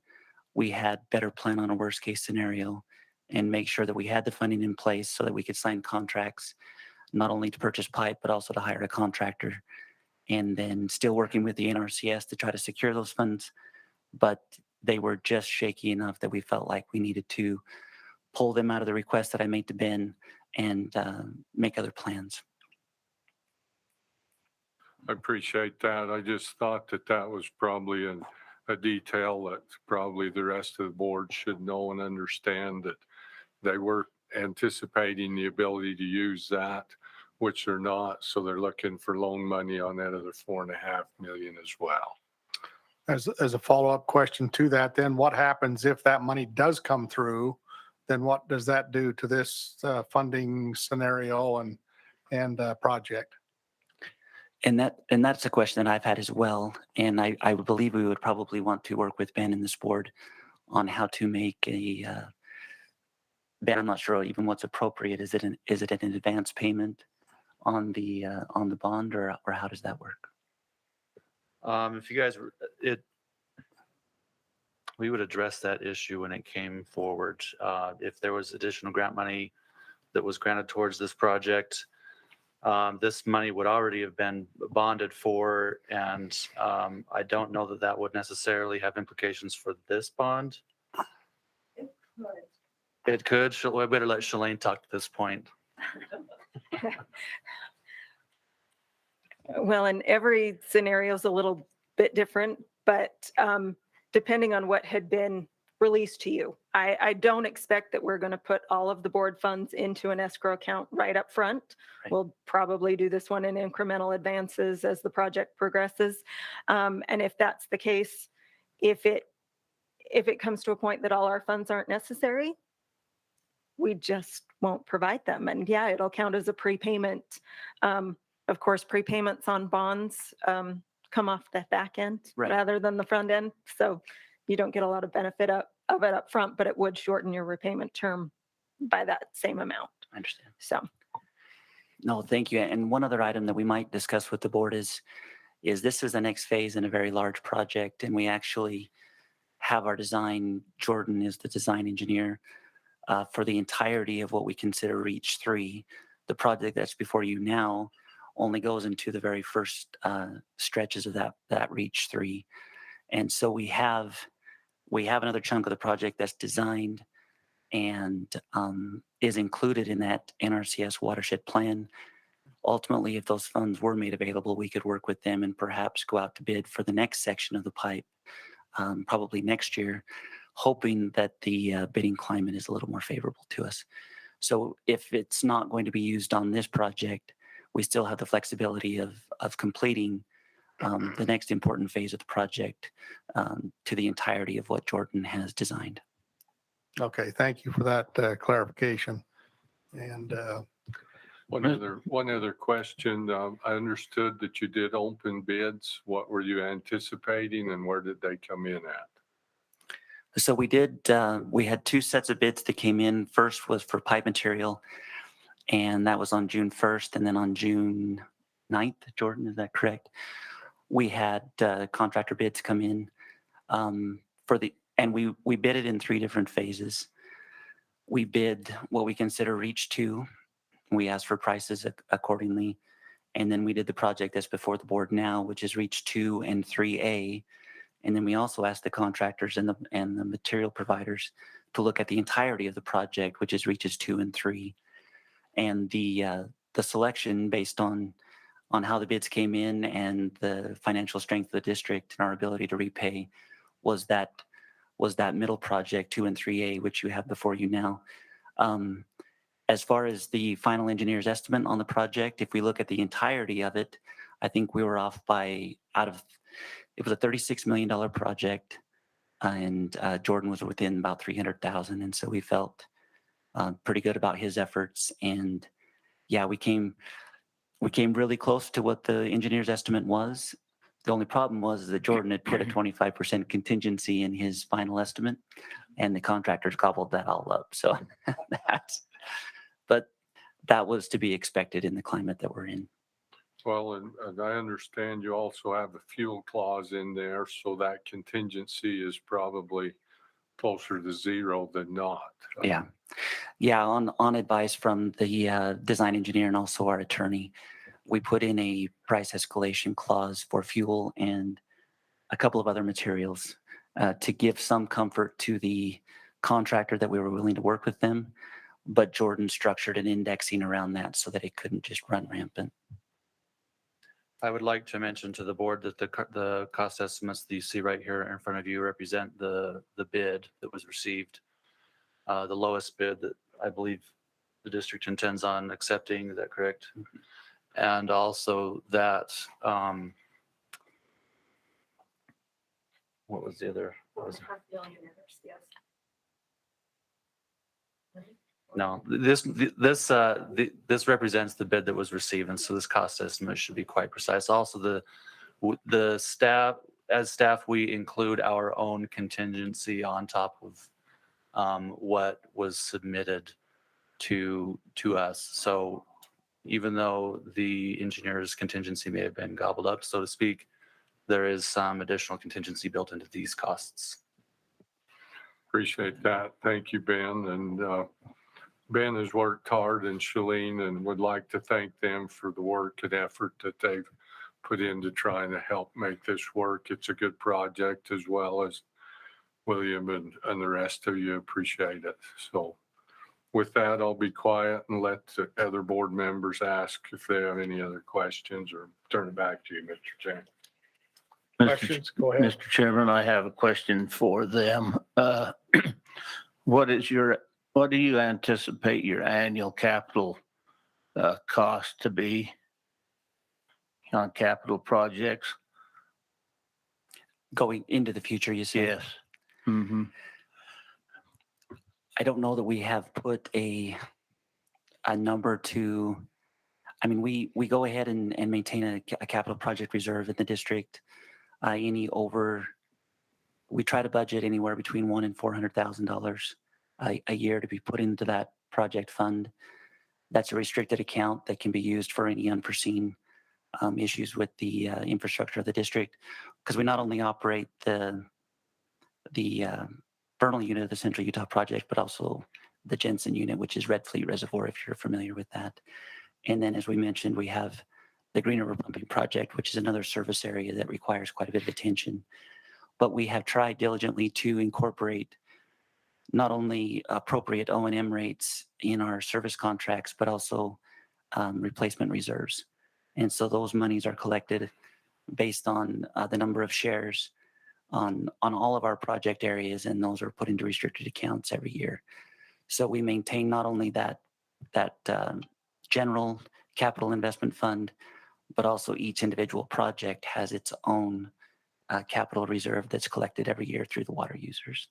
we had better plan on a worst case scenario and make sure that we had the funding in place so that we could sign contracts, not only to purchase pipe, but also to hire a contractor. And then still working with the NRCS to try to secure those funds. But they were just shaky enough that we felt like we needed to pull them out of the request that I made to Ben and make other plans. I appreciate that. I just thought that that was probably a detail that probably the rest of the board should know and understand, that they were anticipating the ability to use that which they're not. So they're looking for loan money on that other 4.5 million as well. As a follow-up question to that, then what happens if that money does come through? Then what does that do to this funding scenario and project? And that's a question that I've had as well. And I believe we would probably want to work with Ben and this board on how to make Ben, I'm not sure even what's appropriate. Is it an advance payment on the bond, or how does that work? If you guys, we would address that issue when it came forward. If there was additional grant money that was granted towards this project, this money would already have been bonded for, and I don't know that that would necessarily have implications for this bond. It could. I better let Shalane talk at this point. Well, and every scenario is a little bit different, but depending on what had been released to you, I don't expect that we're going to put all of the board funds into an escrow account right up front. Right. We'll probably do this one in incremental advances as the project progresses. And if that's the case, if it comes to a point that all our funds aren't necessary, we just won't provide them. And yeah, it'll count as a prepayment. Of course, prepayments on bonds come off the back end Right. rather than the front end. So you don't get a lot of benefit of it up front, but it would shorten your repayment term by that same amount. I understand. So No, thank you. And one other item that we might discuss with the board is this is the next phase in a very large project, and we actually have our design. Jordan is the design engineer for the entirety of what we consider Reach 3. The project that's before you now only goes into the very first stretches of that Reach 3. And so we have another chunk of the project that's designed and is included in that NRCS watershed plan. Ultimately, if those funds were made available, we could work with them and perhaps go out to bid for the next section of the pipe, probably next year, hoping that the bidding climate is a little more favorable to us. So if it's not going to be used on this project, we still have the flexibility of completing the next important phase of the project to the entirety of what Jordan has designed. Okay, thank you for that clarification. And One other question. I understood that you did open bids. What were you anticipating and where did they come in at? So we had two sets of bids that came in. First was for pipe material, and that was on June 1st. And then on June 9th, Jordan, is that correct? We had contractor bids come in and we bid it in three different phases. We bid what we consider Reach 2. We asked for prices accordingly. And then we did the project that's before the board now, which is Reach 2 and 3A. And then we also asked the contractors and the material providers to look at the entirety of the project, which is Reaches 2 and 3. And the selection based on how the bids came in and the financial strength of the district and our ability to repay was that middle project 2 and 3A, which you have before you now. As far as the final engineer's estimate on the project, if we look at the entirety of it, I think we were off it was a $36 million project, and Jordan was within about 300,000. And so we felt pretty good about his efforts. And yeah, we came really close to what the engineer's estimate was. The only problem was that Jordan had put a 25% contingency in his final estimate, and the contractors gobbled that all up. So but that was to be expected in the climate that we're in. Well, and I understand you also have a fuel clause in there, so that contingency is probably closer to zero than not. Yeah. Yeah, on advice from the design engineer and also our attorney, we put in a price escalation clause for fuel and a couple of other materials to give some comfort to the contractor that we were willing to work with them. But Jordan structured an indexing around that so that it couldn't just run rampant. I would like to mention to the board that the cost estimates that you see right here in front of you represent the bid that was received. The lowest bid that I believe the district intends on accepting. Is that correct? And also that, what was the other? what was it? No, this represents the bid that was received, and so this cost estimate should be quite precise. Also, the staff, as staff, we include our own contingency on top of what was submitted to us. So even though the engineer's contingency may have been gobbled up, so to speak, there is some additional contingency built into these costs. Appreciate that. Thank you, Ben. And Ben has worked hard, and Jaqueline, and would like to thank them for the work and effort that they've put into trying to help make this work. It's a good project, as well as William and the rest of you appreciate it. So with that, I'll be quiet and let the other board members ask if they have any other questions, or turn it back to you, Mr. Chairman. Questions? Go ahead. Mr. Chairman, I have a question for them. What do you anticipate your annual capital cost to be on capital projects? Going into the future, you say? Yes. Mm-hmm. I don't know that we have put a number to, I mean, we go ahead and maintain a capital project reserve in the district. We try to budget anywhere between $100,000 and $400,000 a year to be put into that project fund. That's a restricted account that can be used for any unforeseen issues with the infrastructure of the district, because we not only operate the Vernal unit of the Central Utah project, but also the Jensen unit, which is Red Fleet Reservoir, if you're familiar with that. And then, as we mentioned, we have the Green River Pumping Project, which is another service area that requires quite a bit of attention. But we have tried diligently to incorporate not only appropriate O&M rates in our service contracts, but also replacement reserves. And so those monies are collected based on the number of shares on all of our project areas, and those are put into restricted accounts every year. So we maintain not only that general capital investment fund, but also each individual project has its own capital reserve that's collected every year through the water users.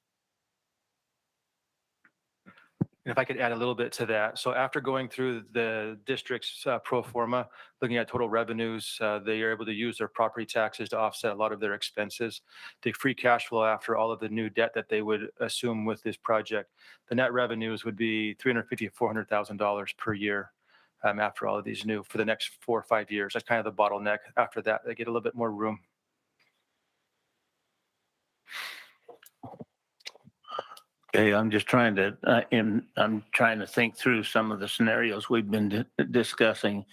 And if I could add a little bit to that. So after going through the district's pro forma, looking at total revenues, they are able to use their property taxes to offset a lot of their expenses. The free cash flow after all of the new debt that they would assume with this project, the net revenues would be $350,000 to $400,000 per year after all of these new for the next 4 or 5 years. That's kind of the bottleneck. After that, they get a little bit more room. Okay, I'm just trying to, I'm trying to think through some of the scenarios we've been discussing,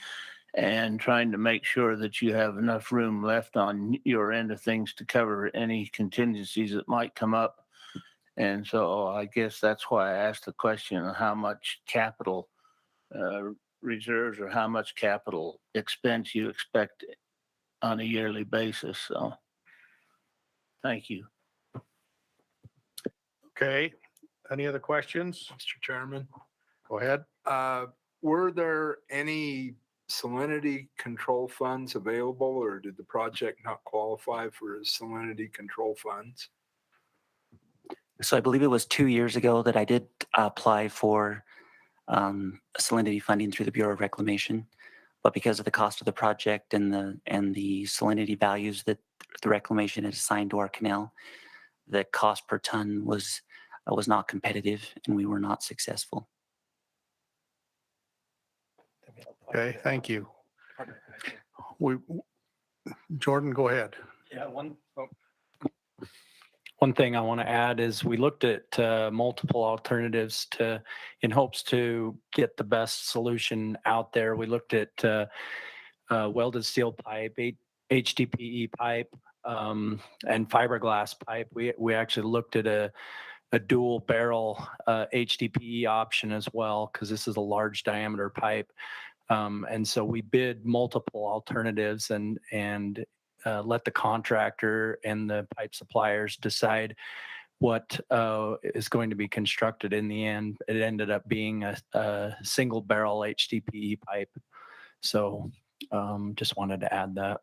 and trying to make sure that you have enough room left on your end of things to cover any contingencies that might come up. And so I guess that's why I asked the question of how much capital reserves or how much capital expense you expect on a yearly basis. So thank you. Okay. Any other questions? Mr. Chairman, Go ahead. were there any salinity control funds available, or did the project not qualify for salinity control funds? So I believe it was 2 years ago that I did apply for salinity funding through the Bureau of Reclamation, but because of the cost of the project and the salinity values that the reclamation had assigned to our canal, the cost per ton was not competitive, and we were not successful. Okay, thank you. Jordan, go ahead. Yeah, one thing I want to add is we looked at multiple alternatives in hopes to get the best solution out there. We looked at welded steel pipe, HDPE pipe, and fiberglass pipe. We actually looked at a dual barrel HDPE option as well, because this is a large diameter pipe. And so we bid multiple alternatives and let the contractor and the pipe suppliers decide what is going to be constructed in the end. It ended up being a single barrel HDPE pipe. So just wanted to add that.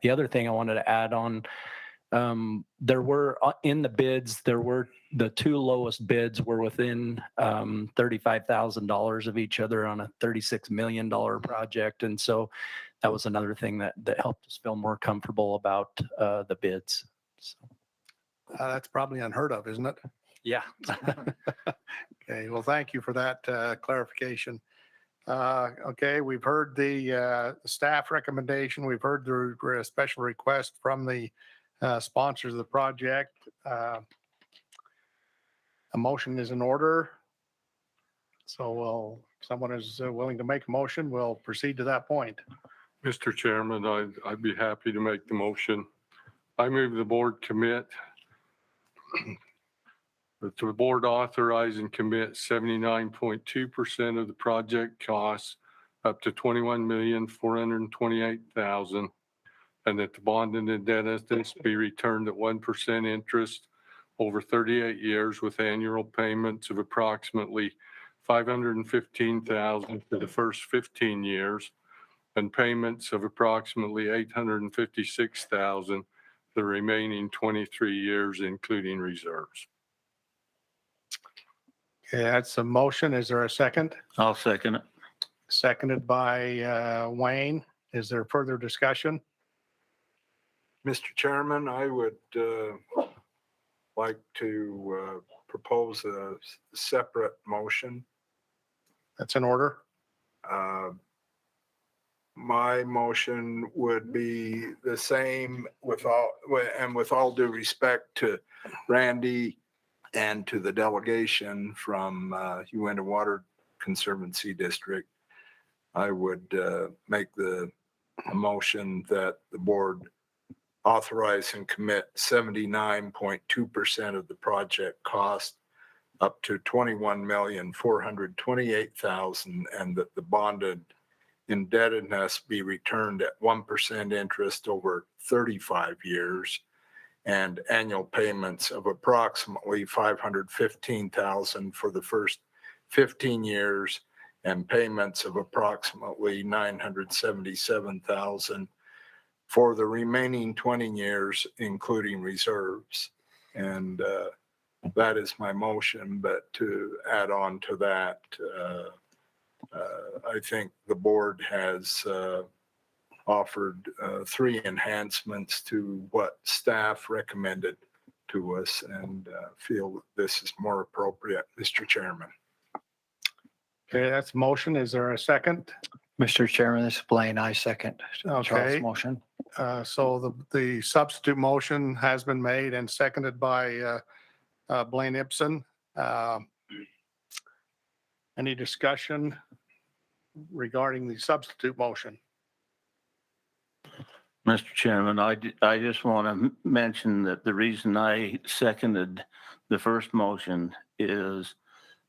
The other thing I wanted to add on, there were in the bids, there were the two lowest bids were within $35,000 of each other on a $36 million project. And so that was another thing that helped us feel more comfortable about the bids. So. That's probably unheard of, isn't it? Yeah. Okay, well, thank you for that clarification. Okay, we've heard the staff recommendation. We've heard the special request from the sponsors of the project. A motion is in order. So someone is willing to make a motion, we'll proceed to that point. Mr. Chairman, I'd be happy to make the motion. I move the board commit that the board authorize and commit 79.2% of the project costs up to $21,428,000, and that the bond and indebtedness be returned at 1% interest over 38 years with annual payments of approximately $515,000 for the first 15 years and payments of approximately $856,000 the remaining 23 years, including reserves. Okay, that's a motion. Is there a second? I'll second it. Seconded by Wayne. Is there further discussion? Mr. Chairman, I would like to propose a separate motion. That's in order. My motion would be the same with all due respect to Randy and to the delegation from Uintah Water Conservancy District. I would make the motion that the board authorize and commit 79.2% of the project cost up to $21,428,000, and that the bonded indebtedness be returned at 1% interest over 35 years, and annual payments of approximately $515,000 for the first 15 years, and payments of approximately $977,000 for the remaining 20 years, including reserves. And that is my motion. But to add on to that, I think the board has offered 3 enhancements to what staff recommended to us, and feel this is more appropriate, Mr. Chairman. Okay, that's a motion. Is there a second? Mr. Chairman, this is Blaine. I second Okay. Charles' motion. So the substitute motion has been made and seconded by Blaine Ibsen. Any discussion regarding the substitute motion? Mr. Chairman, I just want to mention that the reason I seconded the first motion is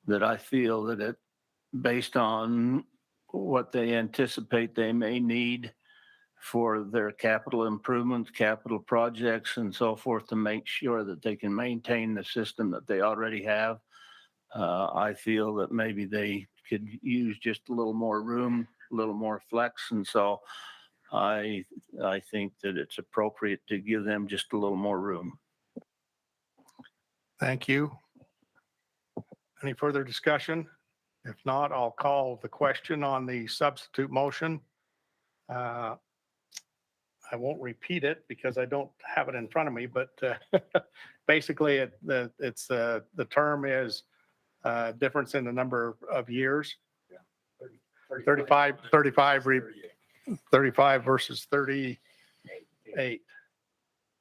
that I feel that it, based on what they anticipate they may need for their capital improvements, capital projects, and so forth, to make sure that they can maintain the system that they already have. I feel that maybe they could use just a little more room, a little more flex. And so I think that it's appropriate to give them just a little more room. Thank you. Any further discussion? If not, I'll call the question on the substitute motion. I won't repeat it because I don't have it in front of me, but basically the term is difference in the number of years. 35 versus 38.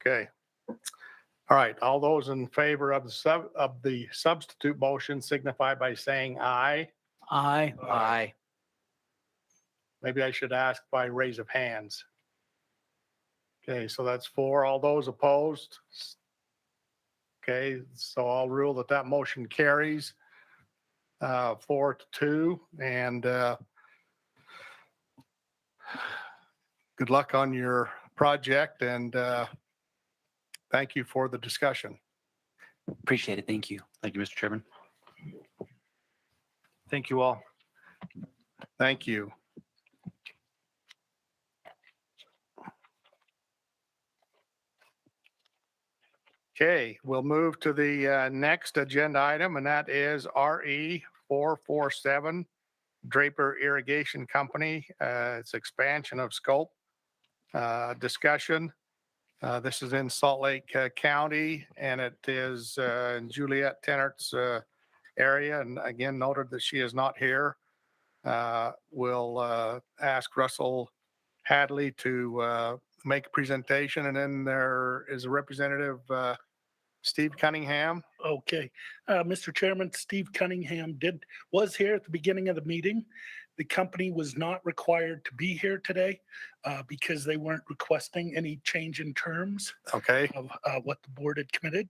Okay. All right. All those in favor of the substitute motion signify by saying aye. Aye. Aye. Maybe I should ask by raise of hands. Okay, so that's 4. All those opposed? Okay, so I'll rule that motion carries 4-2. And good luck on your project, and thank you for the discussion. Appreciate it. Thank you. Thank you, Mr. Chairman. Thank you all. Thank you. Okay, we'll move to the next agenda item, and that is RE 447 Draper Irrigation Company. It's expansion of scope discussion. This is in Salt Lake County, and it is in Juliet Tennert's area. And again, noted that she is not here. We'll ask Russell Hadley to make a presentation, and then there is a representative, Steve Cunningham. Okay, Mr. Chairman, Steve Cunningham was here at the beginning of the meeting. The company was not required to be here today because they weren't requesting any change in terms Okay, of what the board had committed.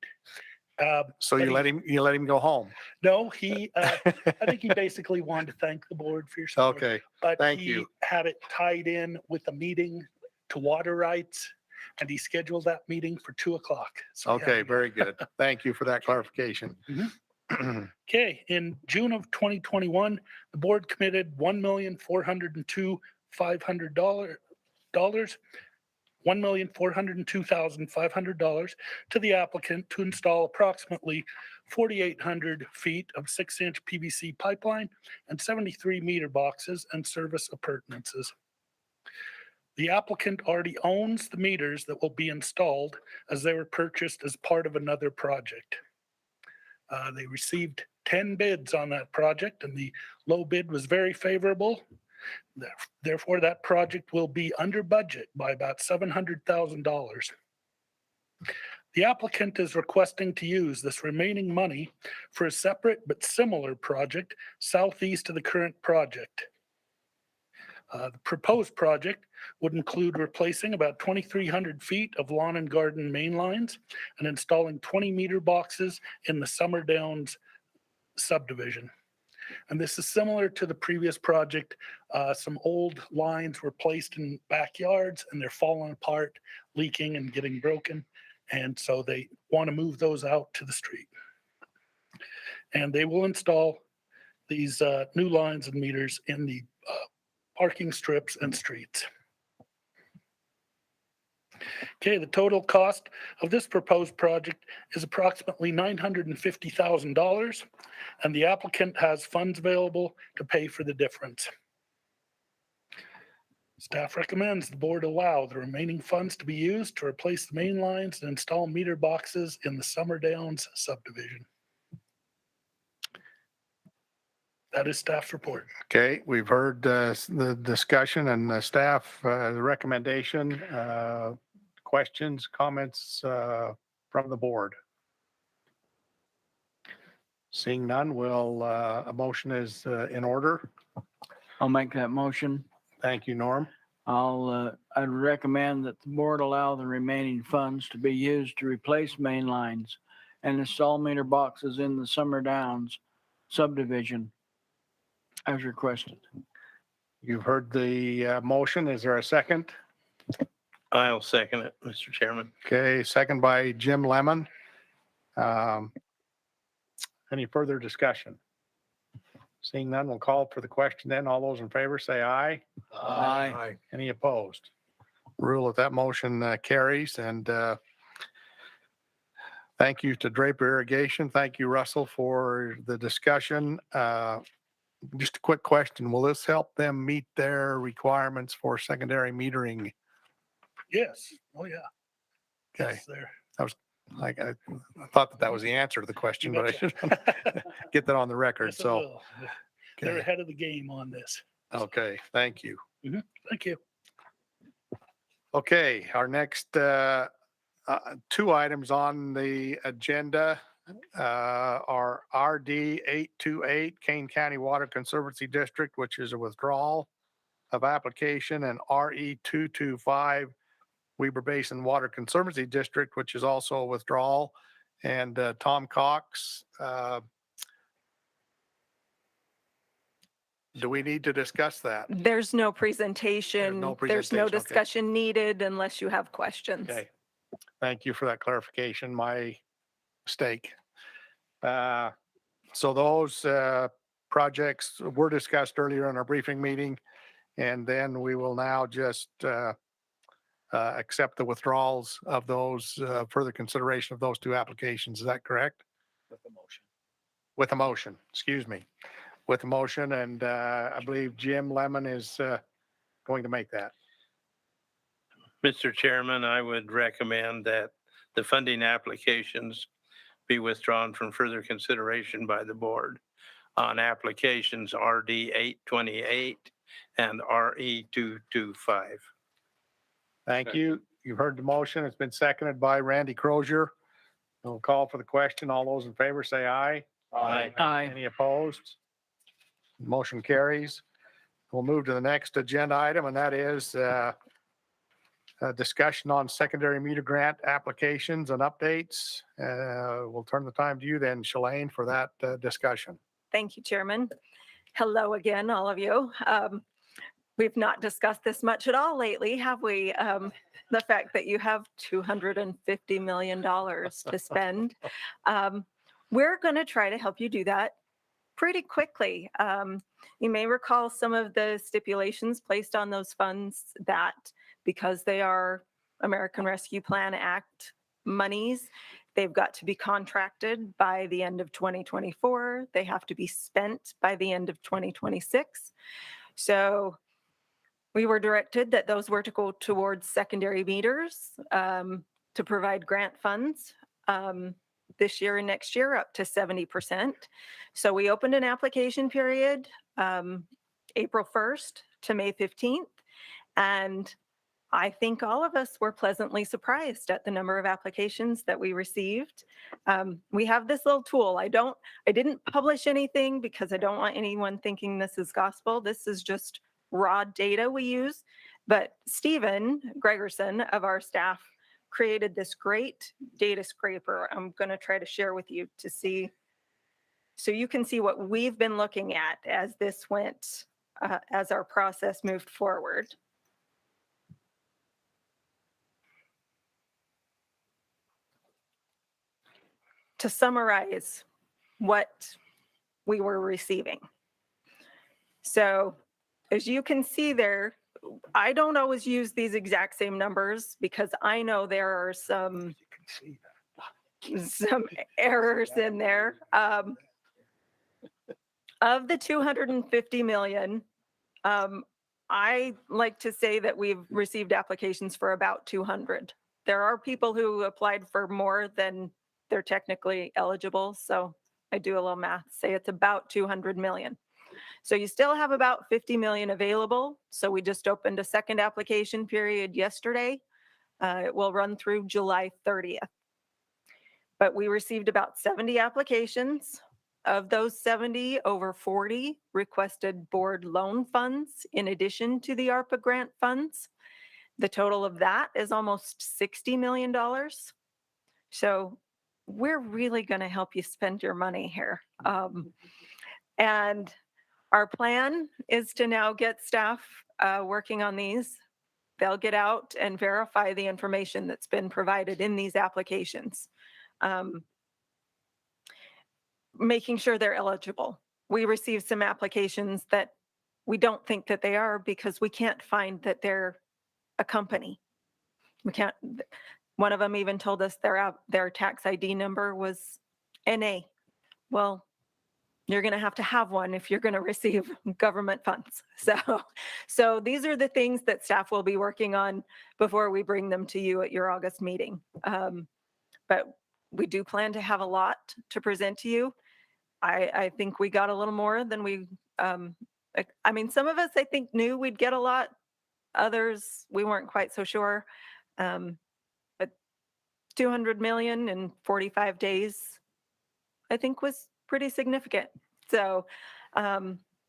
so you let him go home. No, I think he basically wanted to thank the board for your support. Okay, But thank he you. had it tied in with a meeting to water rights, and he scheduled that meeting for 2:00. So he had Okay, to go. very good. Thank you for that clarification. Okay, in June of 2021, the board committed $1,402,500 $1,402,500 to the applicant to install approximately 4,800 feet of 6-inch PVC pipeline and 73 meter boxes and service appurtenances. The applicant already owns the meters that will be installed as they were purchased as part of another project. They received 10 bids on that project, and the low bid was very favorable. Therefore, that project will be under budget by about $700,000. The applicant is requesting to use this remaining money for a separate but similar project southeast of the current project. The proposed project would include replacing about 2,300 feet of lawn and garden main lines and installing 20 meter boxes in the Summer Downs subdivision. And this is similar to the previous project. Some old lines were placed in backyards and they're falling apart, leaking and getting broken. And so they want to move those out to the street. And they will install these new lines and meters in the parking strips and streets. Okay, the total cost of this proposed project is approximately $950,000, and the applicant has funds available to pay for the difference. Staff recommends the board allow the remaining funds to be used to replace the main lines and install meter boxes in the Summer Downs subdivision. That is staff's report. Okay, we've heard the discussion and the staff recommendation. Questions, comments from the board? Seeing none, a motion is in order. I'll make that motion. Thank you, Norm. I'd recommend that the board allow the remaining funds to be used to replace main lines and install meter boxes in the Summer Downs subdivision as requested. You've heard the motion. Is there a second? I'll second it, Mr. Chairman. Okay, second by Jim Lemon. Any further discussion? Seeing none, we'll call for the question then. All those in favor say aye. Aye. Any opposed? Rule that motion carries, and thank you to Draper Irrigation. Thank you, Russell, for the discussion. Just a quick question. Will this help them meet their requirements for secondary metering? Yes. Oh, yeah. Okay. Yes, there. I was like, I thought that was the answer to the question, but I should get that on the record. Yes, it So, will. They're okay. ahead of the game on this. Okay, thank you. Thank you. Okay, our next two items on the agenda are RD 828 Kane County Water Conservancy District, which is a withdrawal of application, and RE 225 Weber Basin Water Conservancy District, which is also a withdrawal. And Tom Cox, do we need to discuss that? There's no presentation. There's no presentation, okay. discussion needed unless you have questions. Okay, thank you for that clarification. My mistake. So those projects were discussed earlier in our briefing meeting. And then we will now just accept the withdrawals of those, further consideration of those two applications. Is that correct? With the motion. With a motion, excuse me, with a motion. And I believe Jim Lemon is going to make that. Mr. Chairman, I would recommend that the funding applications be withdrawn from further consideration by the board on applications RD 828 and RE 225. Thank you. You've heard the motion. It's been seconded by Randy Crozier. We'll call for the question. All those in favor say aye. Aye. Aye. Any opposed? Motion carries. We'll move to the next agenda item, and that is a discussion on secondary meter grant applications and updates. We'll turn the time to you then, Shalane, for that discussion. Thank you, Chairman. Hello again, all of you. We've not discussed this much at all lately, have we? The fact that you have $250 million to spend. We're going to try to help you do that pretty quickly. You may recall some of the stipulations placed on those funds that because they are American Rescue Plan Act monies, they've got to be contracted by the end of 2024. They have to be spent by the end of 2026. So we were directed that those were to go towards secondary meters to provide grant funds this year and next year up to 70%. So we opened an application period April 1st to May 15th. And I think all of us were pleasantly surprised at the number of applications that we received. We have this little tool. I didn't publish anything because I don't want anyone thinking this is gospel. This is just raw data we use. But Stephen Gregerson of our staff created this great data scraper. I'm going to try to share with you to see, so you can see what we've been looking at as this went, as our process moved forward. To summarize what we were receiving. So as you can see there, I don't always use these exact same numbers because I know there are some errors in there. Of the 250 million, I like to say that we've received applications for about 200. There are people who applied for more than they're technically eligible. So I do a little math, say it's about 200 million. So you still have about 50 million available. So we just opened a second application period yesterday. It will run through July 30th. But we received about 70 applications. Of those 70, over 40 requested board loan funds in addition to the ARPA grant funds. The total of that is almost $60 million. So we're really going to help you spend your money here. And our plan is to now get staff working on these. They'll get out and verify the information that's been provided in these applications, making sure they're eligible. We received some applications that we don't think that they are because we can't find that they're a company. We can't. One of them even told us their tax ID number was NA. Well, you're going to have one if you're going to receive government funds. So these are the things that staff will be working on before we bring them to you at your August meeting. But we do plan to have a lot to present to you. I think we got a little more than we, I mean, some of us, I think, knew we'd get a lot. Others, we weren't quite so sure. But 200 million in 45 days, I think was pretty significant. So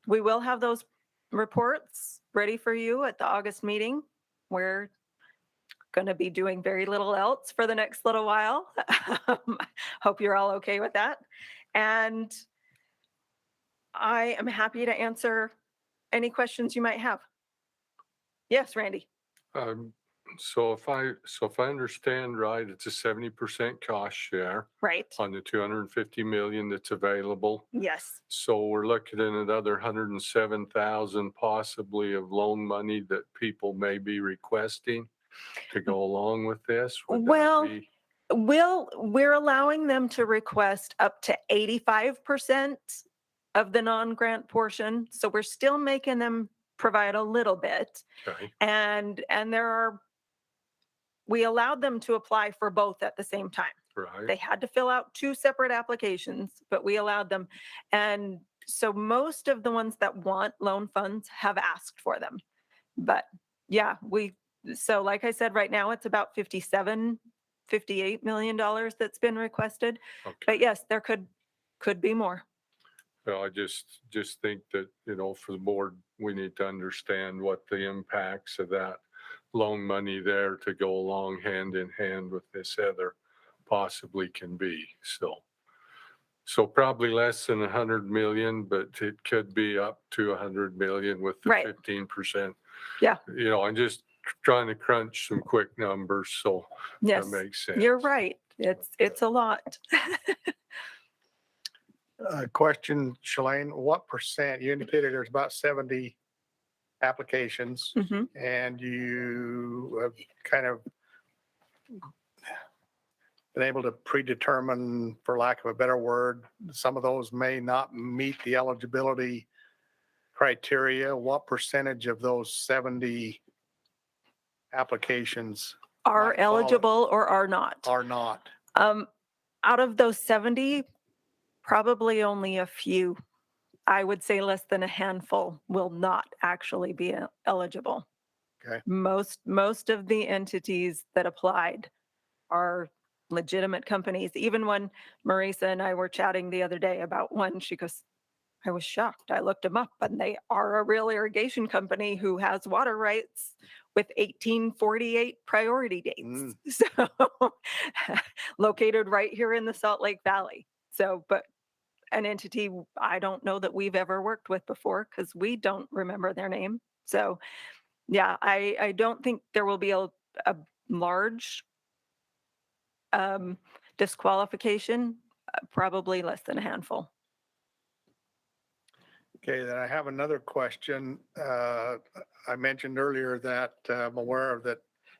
we will have those reports ready for you at the August meeting. We're going to be doing very little else for the next little while. Hope you're all okay with that. And I am happy to answer any questions you might have. Yes, Randy. So if I understand right, it's a 70% cost share Right. on the 250 million that's available. Yes. So we're looking at another 107,000 possibly of loan money that people may be requesting to go along with this. Would that Well, be- we're allowing them to request up to 85% of the non-grant portion. So we're still making them provide a little bit. Okay. And we allowed them to apply for both at the same time. Right. They had to fill out 2 separate applications, but we allowed them. And so most of the ones that want loan funds have asked for them. But yeah, so like I said, right now it's about $58 million that's been requested. Okay. But yes, there could be more. Well, I just think that, for the board, we need to understand what the impacts of that loan money there to go along hand in hand with this other possibly can be. So probably less than 100 million, but it could be up to 100 million with the Right. 15%. Yeah. I'm just trying to crunch some quick numbers, so Yes, that makes sense. you're right. It's a lot. Question, Shalane, what percent, you indicated there's about 70 applications Mhm. and you have kind of been able to predetermine, for lack of a better word, some of those may not meet the eligibility criteria. What percentage of those 70 applications Are might fall- eligible or are not. are not? Out of those 70, probably only a few, I would say less than a handful, will not actually be eligible. Okay. Most of the entities that applied are legitimate companies. Even when Marisa and I were chatting the other day about one, she goes, I was shocked. I looked them up and they are a real irrigation company who has water rights with 1848 priority dates. So located right here in the Salt Lake Valley. So, but an entity I don't know that we've ever worked with before because we don't remember their name. So yeah, I don't think there will be a large disqualification, probably less than a handful. Okay, then I have another question. I mentioned earlier that I'm aware of that,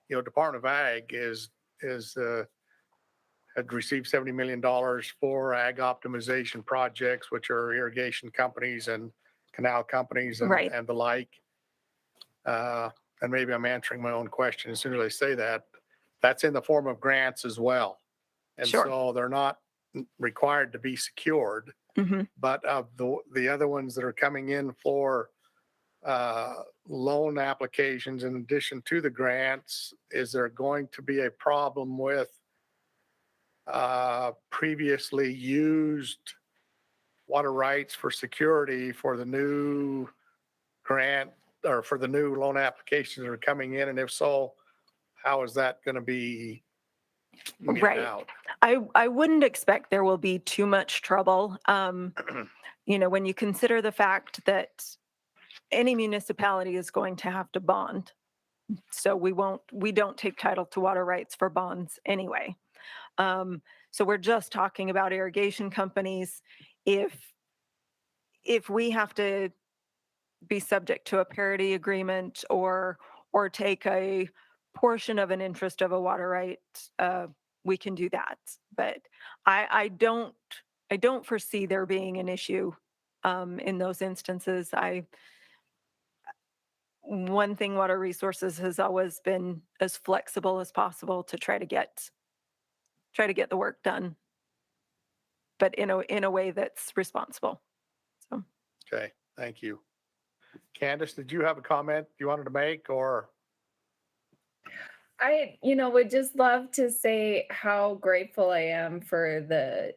Department of Ag had received $70 million for ag optimization projects, which are irrigation companies and canal companies and, Right. and the like. And maybe I'm answering my own question as soon as I say that. That's in the form of grants as well. And Sure. so they're not required to be secured. Mhm. But of the other ones that are coming in for loan applications in addition to the grants, is there going to be a problem with previously used water rights for security for the new grant or for the new loan applications that are coming in? And if so, how is that going to be meted Right. out? I wouldn't expect there will be too much trouble. When you consider the fact that any municipality is going to have to bond. So we don't take title to water rights for bonds anyway. So we're just talking about irrigation companies. If we have to be subject to a parity agreement or take a portion of an interest of a water right, we can do that. But I don't foresee there being an issue in those instances. One thing Water Resources has always been as flexible as possible to try to get the work done, but in a way that's responsible. So. Okay, thank you. Candace, did you have a comment you wanted to make, or? I, would just love to say how grateful I am for the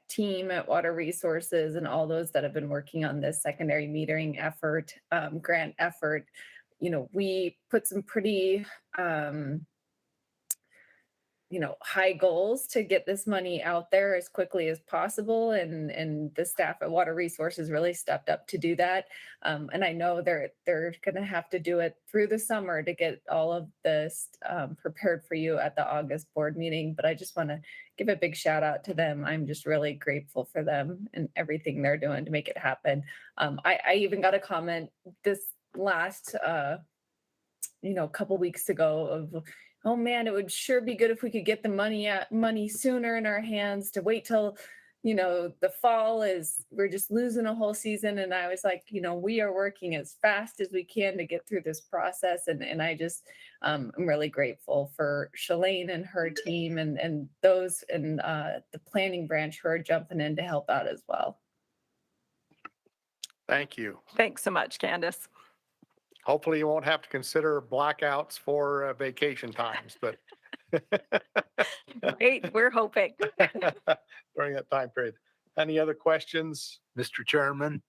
team at Water Resources and all those that have been working on this secondary metering effort, grant effort. We put some pretty, high goals to get this money out there as quickly as possible. And the staff at Water Resources really stepped up to do that. And I know they're going to have to do it through the summer to get all of this prepared for you at the August board meeting. But I just want to give a big shout out to them. I'm just really grateful for them and everything they're doing to make it happen. I even got a comment this last couple weeks ago of, oh man, it would sure be good if we could get the money sooner in our hands. To wait till the fall we're just losing a whole season. And I was like, we are working as fast as we can to get through this process. And I just I'm really grateful for Shalane and her team and those in the planning branch who are jumping in to help out as well. Thank you. Thanks so much, Candace. Hopefully you won't have to consider blackouts for vacation times, but Great, we're hoping. during that time period. Any other questions? Mr. Chairman,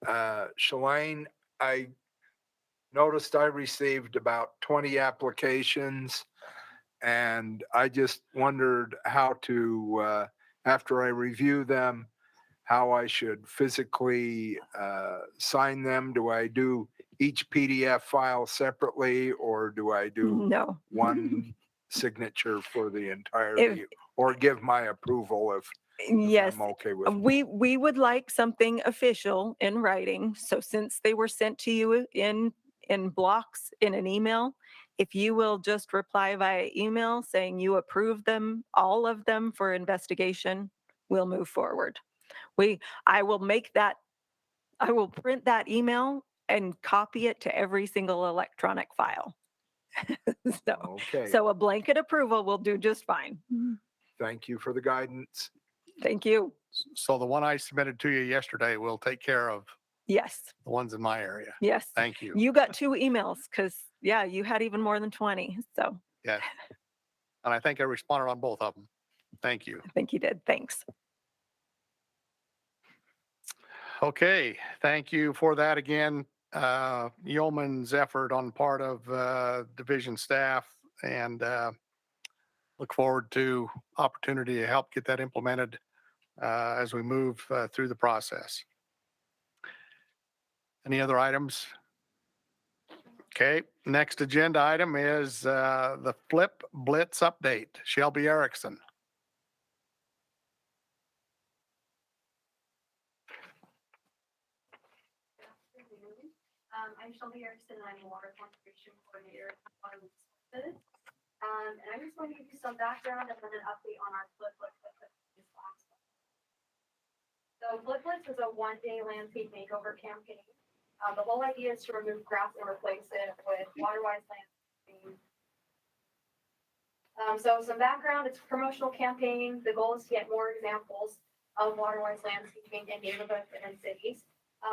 Shalane, I noticed I received about 20 applications, and I just wondered how to, after I review them, how I should physically sign them. Do I do each PDF file separately, or do I do No. one signature for the entirety, or give my approval if Yes, I'm okay with it? we would like something official in writing. So since they were sent to you in blocks in an email, if you will just reply via email saying you approve them, all of them for investigation, we'll move forward. I will print that email and copy it to every single electronic file. So a blanket approval will do just fine. Thank you for the guidance. Thank you. So the one I submitted to you yesterday will take care of Yes. the ones in my area. Yes. Thank you. You got 2 emails because, yeah, you had even more than 20. So Yeah. And I think I responded on both of them. Thank you. I think you did. Thanks. Okay, thank you for that again. Yeoman's effort on part of division staff, and look forward to opportunity to help get that implemented as we move through the process. Any other items? Okay, next agenda item is the Flip Blitz update. Shelby Erickson. I'm Shelby Erickson, and I'm a water conservation coordinator at Water Resources. And I'm just going to give you some background and then an update on our Flip Blitz that took place last month. So Flip Blitz is a one-day landscape makeover campaign. The whole idea is to remove grass and replace it with water-wise landscaping. So some background, it's a promotional campaign. The goal is to get more examples of water-wise landscaping in neighborhoods and in cities.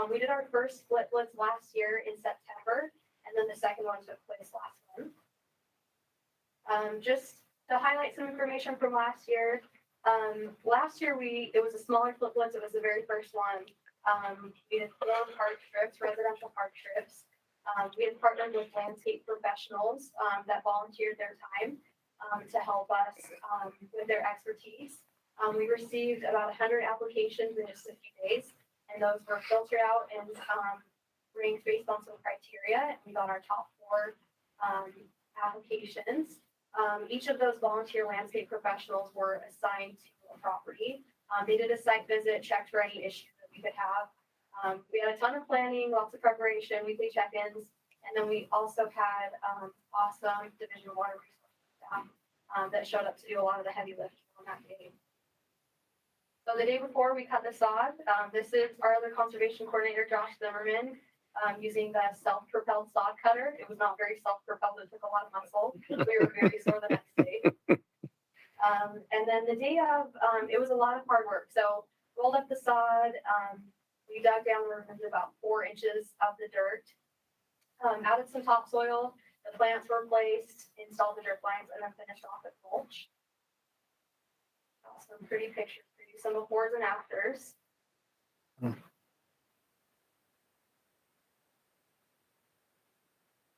We did our first Flip Blitz last year in September, and then the second one took place last month. Just to highlight some information from last year, it was a smaller Flip Blitz. It was the very first one. We did 4 park strips, residential park strips. We had partnered with landscape professionals that volunteered their time to help us with their expertise. We received about 100 applications in just a few days. And those were filtered out and ranked based on some criteria. We got our top 4 applications. Each of those volunteer landscape professionals were assigned to a property. They did a site visit, checked for any issues that we could have. We had a ton of planning, lots of preparation, weekly check-ins, and then we also had awesome Division of Water Resources staff that showed up to do a lot of the heavy lifting on that day. So the day before we cut the sod, this is our other conservation coordinator, Josh Zimmerman, using the self-propelled sod cutter. It was not very self-propelled. It took a lot of muscle. We were very sore the next day. And then the day of, it was a lot of hard work. So rolled up the sod. We dug down about 4 inches of the dirt, added some topsoil. The plants were placed, installed the dirt lines, and then finished off with mulch. Some pretty pictures for you, some befores and afters.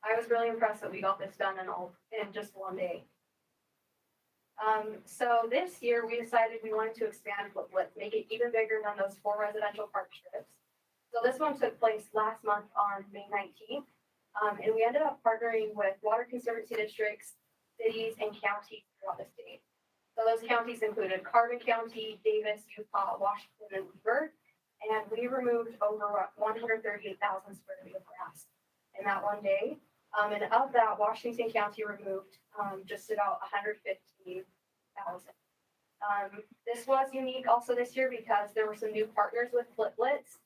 I was really impressed that we got this done in just one day. So this year we decided we wanted to expand Fliplet, make it even bigger than those 4 residential park strips. So this one took place last month on May 19th. And we ended up partnering with water conservancy districts, cities, and counties throughout the state. So those counties included Carbon County, Davis, Utah, Washington, and Weber. And we removed over 138,000 square feet of grass in that one day. And of that, Washington County removed just about 115,000. This was unique also this year because there were some new partners with Fliplets.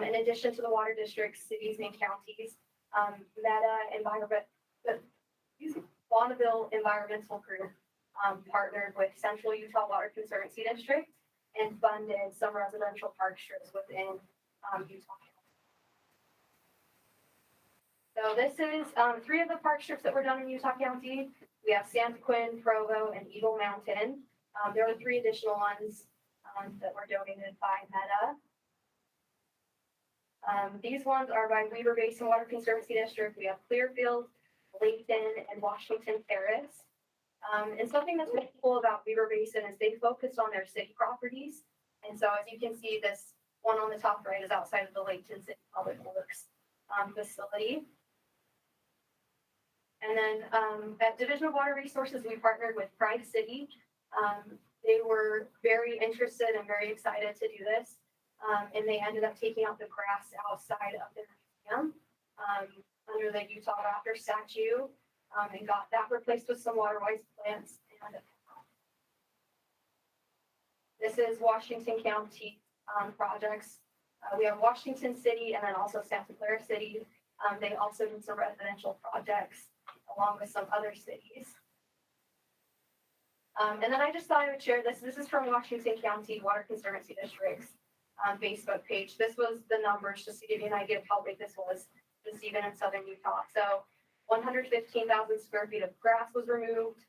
In addition to the water districts, cities, and counties, Bonneville Environmental Group partnered with Central Utah Water Conservancy District and funded some residential park strips within Utah. So this is 3 of the park strips that were done in Utah County. We have Santa Quinn, Provo, and Eagle Mountain. There were 3 additional ones that were donated by Meta. These ones are by Weber Basin Water Conservancy District. We have Clearfield, Layton, and Washington Terrace. And something that's really cool about Weber Basin is they focused on their city properties. And so as you can see, this one on the top right is outside of the Layton City Public Works facility. And then at Division of Water Resources, we partnered with Pride City. They were very interested and very excited to do this. And they ended up taking out the grass outside of their museum under the Utah Raptor statue and got that replaced with some water-wise plants. And this is Washington County projects. We have Washington City and then also Santa Clara City. They also did some residential projects along with some other cities. And then I just thought I would share this. This is from Washington County Water Conservancy District's Facebook page. This was the numbers just to give you an idea of how big this was, just even in southern Utah. So 115,000 square feet of grass was removed.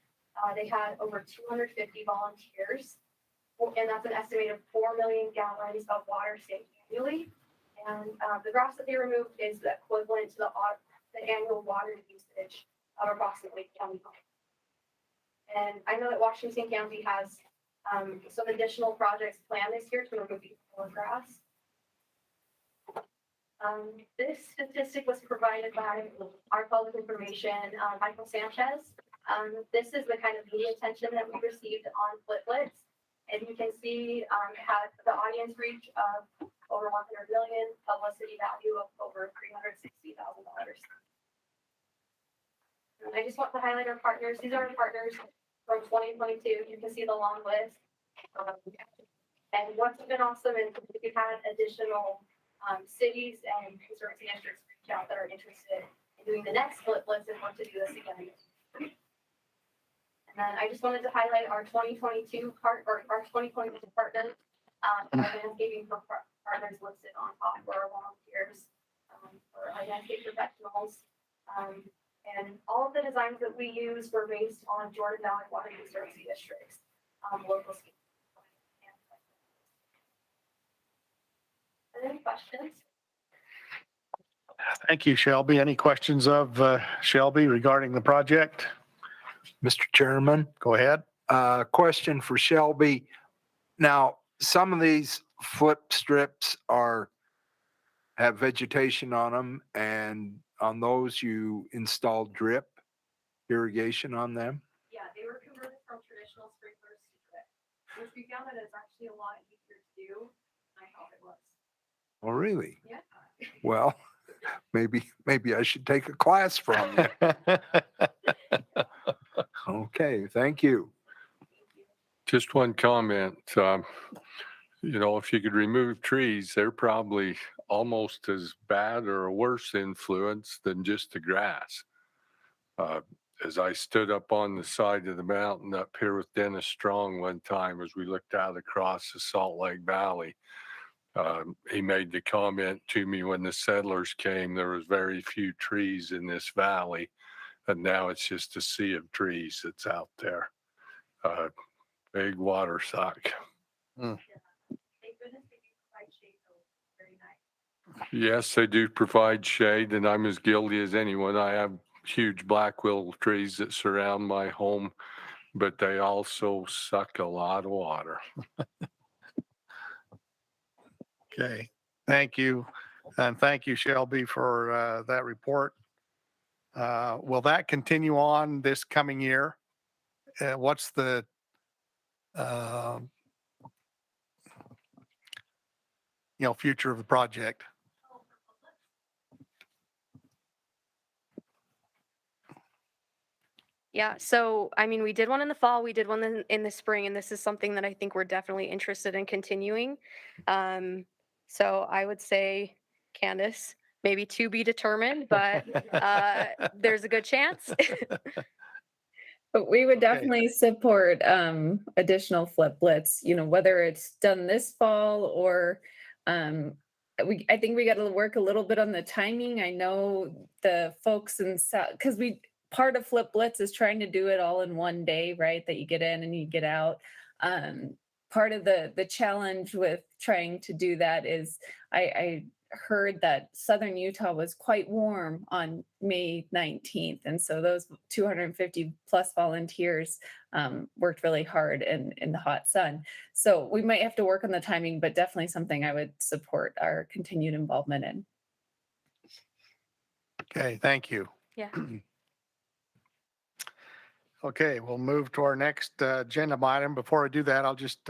They had over 250 volunteers, and that's an estimated 4 million gallons of water saved annually. And the grass that they removed is the equivalent to the annual water usage of approximately 20 homes. And I know that Washington County has some additional projects planned this year to remove more grass. This statistic was provided by our public information, Michael Sanchez. This is the kind of media attention that we received on Fliplets. And you can see it had the audience reach of over 100 million, publicity value of over $360,000. And I just want to highlight our partners. These are our partners from 2022. You can see the long list. And what's been awesome is we've had additional cities and conservancy districts reach out that are interested in doing the next Fliplets and want to do this again. And then I just wanted to highlight our 2022 partners, our landscaping partners listed on top for our volunteers, for our landscape professionals. And all of the designs that we use were based on Jordan Valley Water Conservancy District's local scheme. Any questions? Thank you, Shelby. Any questions of Shelby regarding the project? Mr. Chairman, Go ahead. question for Shelby. Now, some of these flip strips have vegetation on them, and on those you installed drip irrigation on them. Yeah, they were converted from traditional sprinklers to drip, which we found that it's actually a lot easier to do than I thought it was. Oh, really? Yeah. Well, maybe I should take a class from you. Okay, thank you. Just one comment. If you could remove trees, they're probably almost as bad or a worse influence than just the grass. As I stood up on the side of the mountain up here with Dennis Strong one time as we looked out across the Salt Lake Valley, he made the comment to me when the settlers came, there was very few trees in this valley, and now it's just a sea of trees that's out there. Big water suck. Yes, they do provide shade, and I'm as guilty as anyone. I have huge black willow trees that surround my home, but they also suck a lot of water. Okay, thank you. And thank you, Shelby, for that report. Will that continue on this coming year? What's the future of the project? Yeah, so I mean, we did one in the fall, we did one in the spring, and this is something that I think we're definitely interested in continuing. So I would say, Candace, maybe to be determined, but there's a good chance. But we would Okay. definitely support additional flip blitz, whether it's done this fall or I think we got to work a little bit on the timing. I know the folks in South, because part of flip blitz is trying to do it all in one day, right? That you get in and you get out. Part of the challenge with trying to do that is I heard that southern Utah was quite warm on May 19th. And so those 250 plus volunteers worked really hard in the hot sun. So we might have to work on the timing, but definitely something I would support our continued involvement in. Okay, thank you. Yeah. Okay, we'll move to our next agenda item. Before I do that, I'll just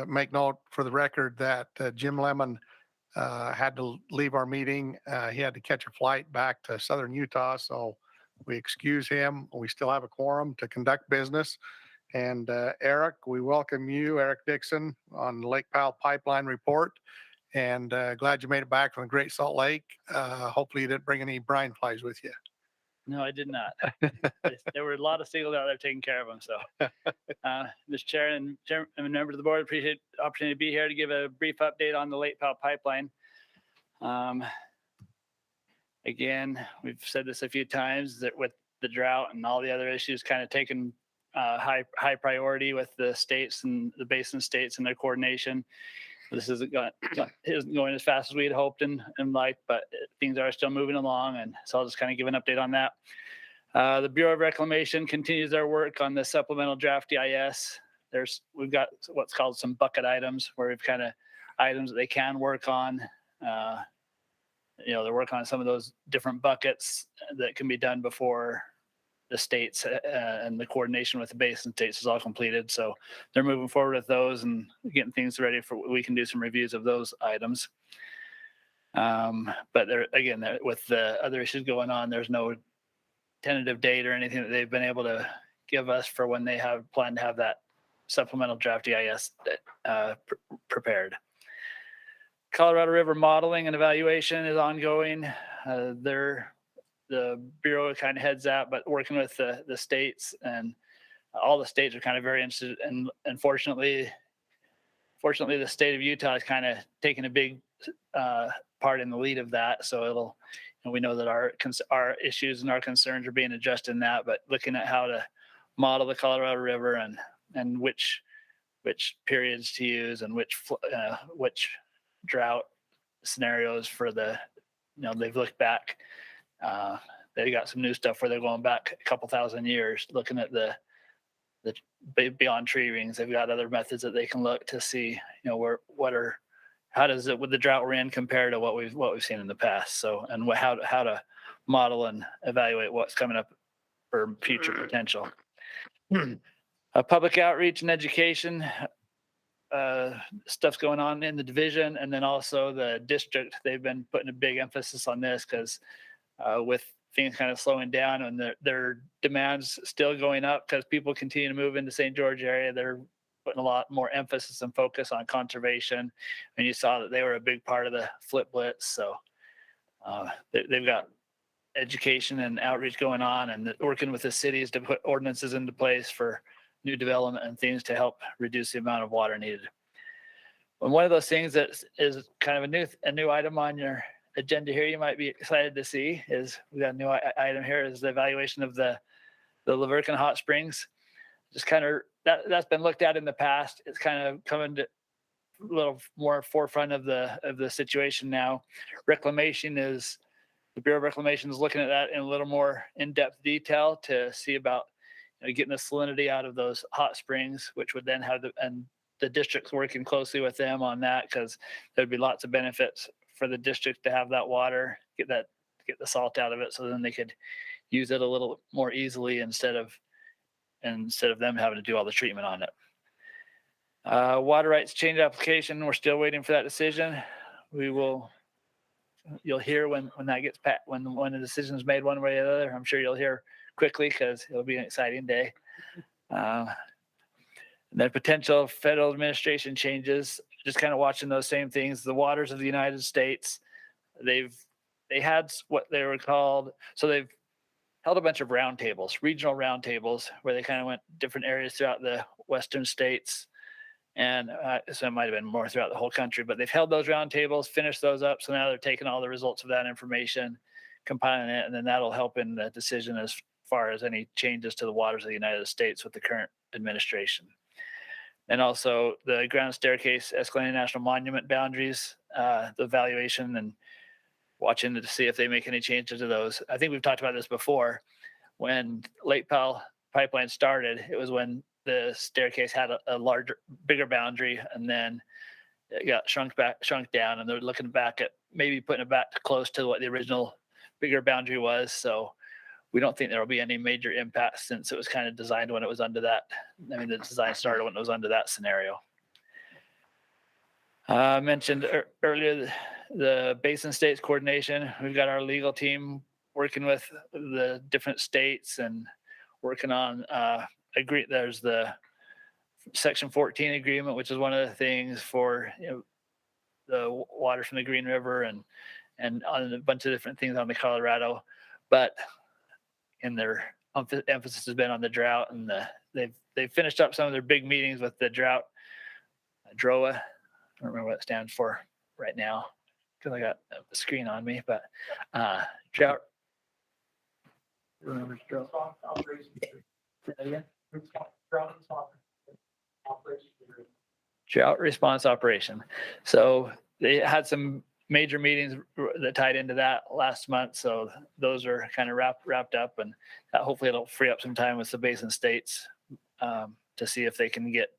make note for the record that Jim Lemon had to leave our meeting. He had to catch a flight back to southern Utah, so we excuse him. We still have a quorum to conduct business. And Eric, we welcome you, Eric Dixon, on the Lake Powell Pipeline Report. And glad you made it back from the Great Salt Lake. Hopefully you didn't bring any brine flies with you. No, I did not. There were a lot of seagulls out there taking care of them. So, Mr. Chair and members of the board, appreciate the opportunity to be here to give a brief update on the Lake Powell Pipeline. Again, we've said this a few times that with the drought and all the other issues kind of taking high priority with the states and the basin states and their coordination. This isn't going as fast as we had hoped in life, but things are still moving along. And so I'll just kind of give an update on that. The Bureau of Reclamation continues their work on the supplemental draft EIS. We've got what's called some bucket items where we've kind of items that they can work on. They're working on some of those different buckets that can be done before the states and the coordination with the basin states is all completed. So they're moving forward with those and getting things ready for we can do some reviews of those items. But with the other issues going on, there's no tentative date or anything that they've been able to give us for when they have planned to have that supplemental draft EIS prepared. Colorado River modeling and evaluation is ongoing. The Bureau kind of heads that, but working with the states, and all the states are kind of very interested. And fortunately, the state of Utah is kind of taking a big part in the lead of that. So we know that our issues and our concerns are being addressed in that, but looking at how to model the Colorado River and which periods to use and which drought scenarios for they've looked back. They got some new stuff where they're going back a couple thousand years, looking at the beyond tree rings. They've got other methods that they can look to see, how does it with the drought we're in compare to what we've seen in the past. So, and how to model and evaluate what's coming up for future potential. Public outreach and education. Stuff's going on in the division, and then also the district. They've been putting a big emphasis on this because with things kind of slowing down and their demands still going up because people continue to move into St. George area, they're putting a lot more emphasis and focus on conservation. And you saw that they were a big part of the flip blitz. So they've got education and outreach going on and working with the cities to put ordinances into place for new development and things to help reduce the amount of water needed. And one of those things that is kind of a new item on your agenda here you might be excited to see is we got a new item here is the evaluation of the Lavercan Hot Springs. Just kind of that's been looked at in the past. It's kind of coming to a little more forefront of the situation now. The Bureau of Reclamation is looking at that in a little more in-depth detail to see about getting the salinity out of those hot springs, which would then have the district's working closely with them on that, because there'd be lots of benefits for the district to have that water, get the salt out of it, so then they could use it a little more easily instead of them having to do all the treatment on it. Water rights change application, we're still waiting for that decision. You'll hear when that gets when the decision is made one way or the other. I'm sure you'll hear quickly because it'll be an exciting day. And then potential federal administration changes, just kind of watching those same things. The waters of the United States, they had what they were called, so they've held a bunch of roundtables, regional roundtables, where they kind of went different areas throughout the western states. And so it might have been more throughout the whole country, but they've held those roundtables, finished those up. So now they're taking all the results of that information, compiling it, and then that'll help in the decision as far as any changes to the waters of the United States with the current administration. And also the ground staircase, Escalante National Monument boundaries, the evaluation and watching to see if they make any changes to those. I think we've talked about this before. When Lake Powell pipeline started, it was when the staircase had a bigger boundary, and then it got shrunk down, and they're looking back at maybe putting it back close to what the original bigger boundary was. So we don't think there will be any major impact since it was kind of designed when it was under that. I mean, the design started when it was under that scenario. I mentioned earlier the Basin States coordination. We've got our legal team working with the different states and working on there's the Section 14 agreement, which is one of the things for the water from the Green River and on a bunch of different things on the Colorado. But in their emphasis has been on the drought, and they've finished up some of their big meetings with the drought DROA. I don't remember what it stands for right now because I got a screen on me, but drought. Remember drought? Say that again? Drought response operation. So they had some major meetings that tied into that last month. So those are kind of wrapped up, and hopefully it'll free up some time with the Basin states to see if they can get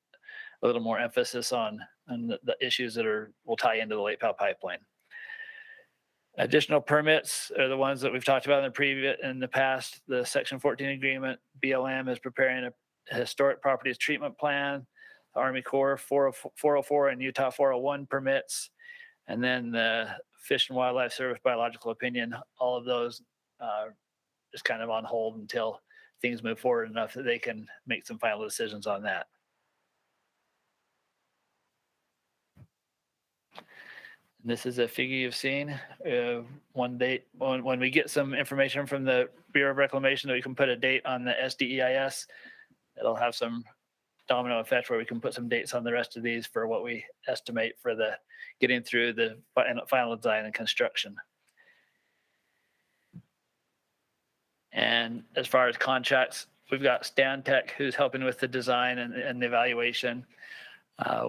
a little more emphasis on the issues that will tie into the Lake Powell pipeline. Additional permits are the ones that we've talked about in the past. The Section 14 agreement, BLM is preparing a historic properties treatment plan, the Army Corps 404 and Utah 401 permits, and then the Fish and Wildlife Service biological opinion. All of those just kind of on hold until things move forward enough that they can make some final decisions on that. This is a figure you've seen. One date when we get some information from the Bureau of Reclamation that we can put a date on the SDEIS, it'll have some domino effect where we can put some dates on the rest of these for what we estimate for the getting through the final design and construction. And as far as contracts, we've got Stantec who's helping with the design and the evaluation.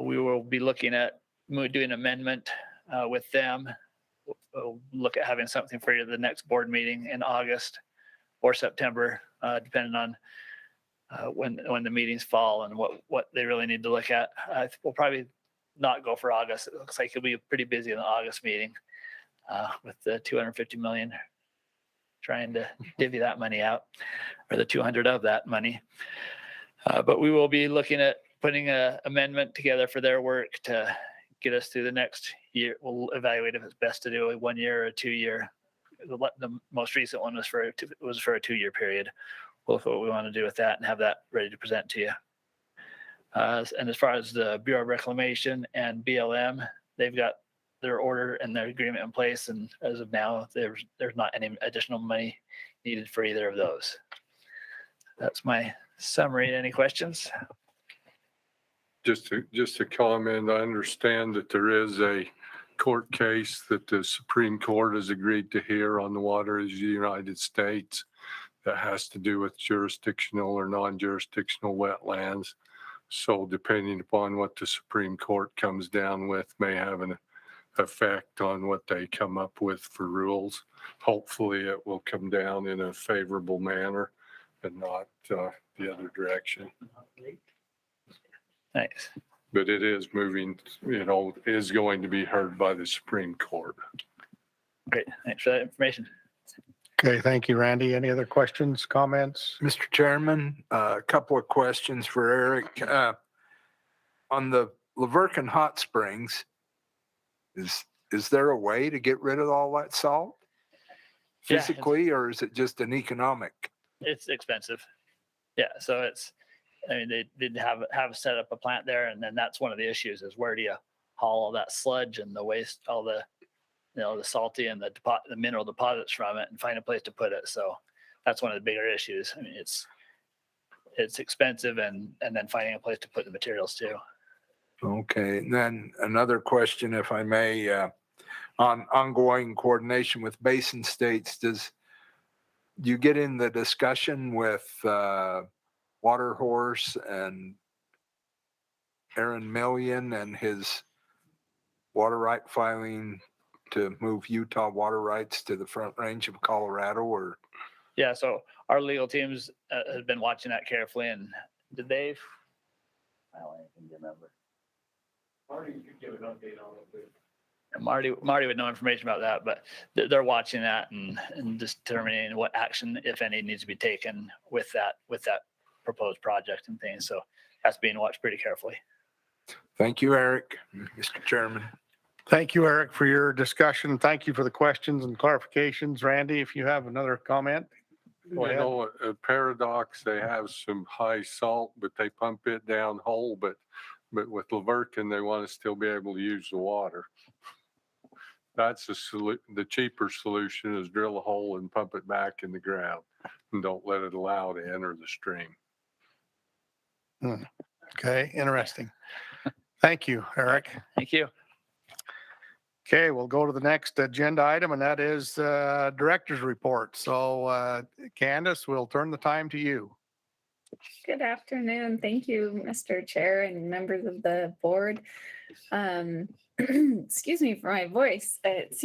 We will be looking at doing an amendment with them. We'll look at having something for you at the next board meeting in August or September, depending on when the meetings fall and what they really need to look at. We'll probably not go for August. It looks like it'll be pretty busy in the August meeting with the $250 million, trying to divvy that money out, or the 200 of that money. But we will be looking at putting an amendment together for their work to get us through the next year. We'll evaluate if it's best to do a 1 year or a 2 year. The most recent one was for a 2 year period. We'll look at what we want to do with that and have that ready to present to you. And as far as the Bureau of Reclamation and BLM, they've got their order and their agreement in place. And as of now, there's not any additional money needed for either of those. That's my summary. Any questions? Just to comment, I understand that there is a court case that the Supreme Court has agreed to hear on the waters of the United States that has to do with jurisdictional or non-jurisdictional wetlands. So depending upon what the Supreme Court comes down with may have an effect on what they come up with for rules. Hopefully it will come down in a favorable manner. and not the other direction. Thanks. But it is moving, is going to be heard by the Supreme Court. Great. Thanks for that information. Okay, thank you, Randy. Any other questions, comments? Mr. Chairman, a couple of questions for Eric. On the Lavercan Hot Springs, is there a way to get rid of all that salt Yeah, physically, or is it just an economic? It's expensive. Yeah, so they did have set up a plant there, and then that's one of the issues is where do you haul all that sludge and the waste, all the the salty and the mineral deposits from it, and find a place to put it. So that's one of the bigger issues. I mean, it's expensive, and then finding a place to put the materials too. Okay, and then another question, if I may, on ongoing coordination with Basin states, do you get in the discussion with Water Horse and Aaron Million and his water right filing to move Utah water rights to the Front Range of Colorado, or? Yeah, so our legal teams have been watching that carefully, and did they? I don't even remember. Marty, you could give an update on it. Marty would know information about that, but they're watching that and determining what action, if any, needs to be taken with that proposed project and things. So that's being watched pretty carefully. Thank you, Eric. Mr. Chairman. Thank you, Eric, for your discussion. Thank you for the questions and clarifications. Randy, if you have another comment. Go ahead. A Paradox, they have some high salt, but they pump it down whole. But with Lavercan, they want to still be able to use the water. That's the cheaper solution is drill a hole and pump it back in the ground and don't let it allow to enter the stream. Okay, interesting. Thank you, Eric. Thank you. Okay, we'll go to the next agenda item, and that is director's report. So Candace, we'll turn the time to you. Good afternoon. Thank you, Mr. Chair and members of the board. Excuse me for my voice. It's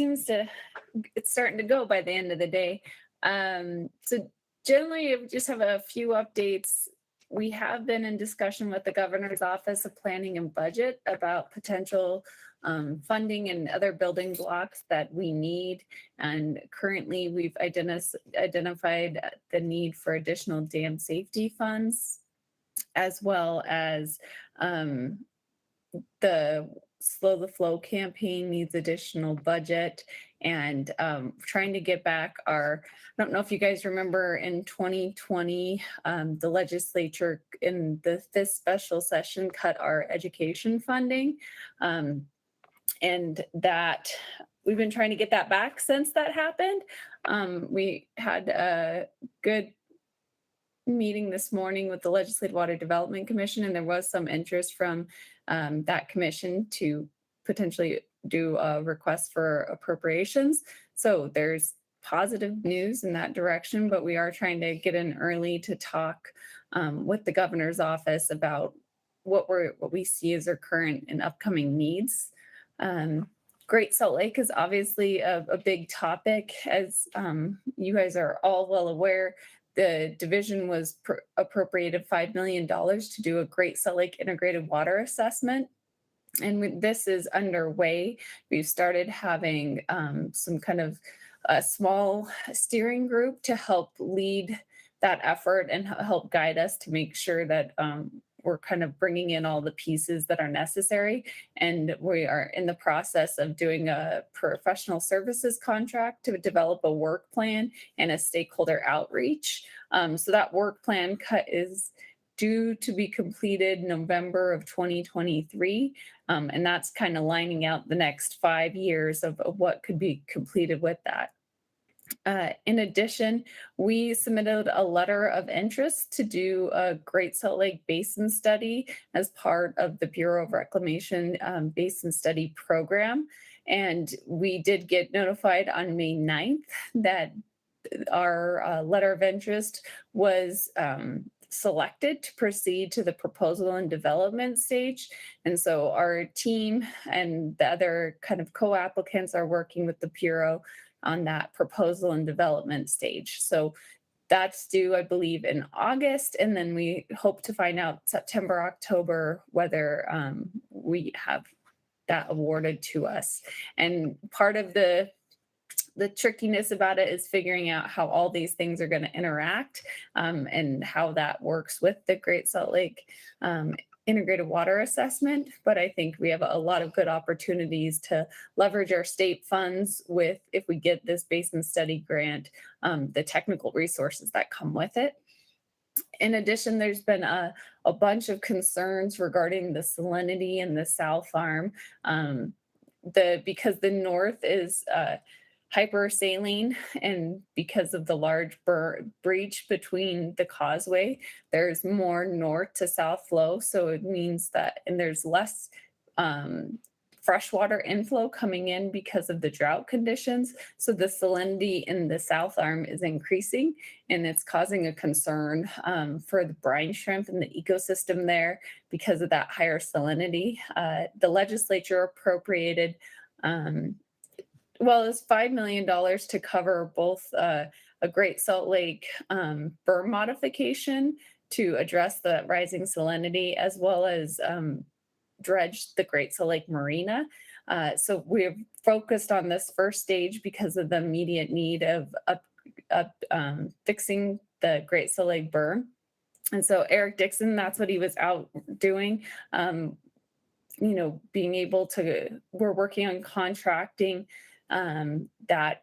starting to go by the end of the day. So generally, I just have a few updates. We have been in discussion with the Governor's Office of Planning and Budget about potential funding and other building blocks that we need. And currently, we've identified the need for additional dam safety funds, as well as the Slow the Flow campaign needs additional budget, and trying to get back I don't know if you guys remember in 2020, the legislature in this special session cut our education funding. And that we've been trying to get that back since that happened. We had a good meeting this morning with the Legislative Water Development Commission, and there was some interest from that commission to potentially do a request for appropriations. So there's positive news in that direction, but we are trying to get in early to talk with the governor's office about what we see as our current and upcoming needs. Great Salt Lake is obviously a big topic, as you guys are all well aware. The division was appropriated $5 million to do a Great Salt Lake integrated water assessment. And this is underway. We've started having some kind of a small steering group to help lead that effort and help guide us to make sure that we're kind of bringing in all the pieces that are necessary. And we are in the process of doing a professional services contract to develop a work plan and a stakeholder outreach. So that work plan is due to be completed November of 2023. And that's kind of lining out the next 5 years of what could be completed with that. In addition, we submitted a letter of interest to do a Great Salt Lake Basin study as part of the Bureau of Reclamation Basin Study Program. And we did get notified on May 9th that our letter of interest was selected to proceed to the proposal and development stage. And so our team and the other kind of co-applicants are working with the Bureau on that proposal and development stage. So That's due, I believe, in August, and then we hope to find out September, October, whether we have that awarded to us. And part of the trickiness about it is figuring out how all these things are going to interact, and how that works with the Great Salt Lake integrated water assessment. But I think we have a lot of good opportunities to leverage our state funds with, if we get this basin study grant, the technical resources that come with it. In addition, there's been a bunch of concerns regarding the salinity in the South Arm, because the north is hypersaline, and because of the large breach between the causeway, there's more north to south flow. So it means that, and there's less freshwater inflow coming in because of the drought conditions. So the salinity in the South Arm is increasing, and it's causing a concern for the brine shrimp and the ecosystem there because of that higher salinity. The legislature appropriated it's $5 million to cover both a Great Salt Lake berm modification to address the rising salinity, as well as dredge the Great Salt Lake Marina. So we're focused on this first stage because of the immediate need of fixing the Great Salt Lake berm. And so Eric Dixon, that's what he was out doing. Being able to, we're working on contracting that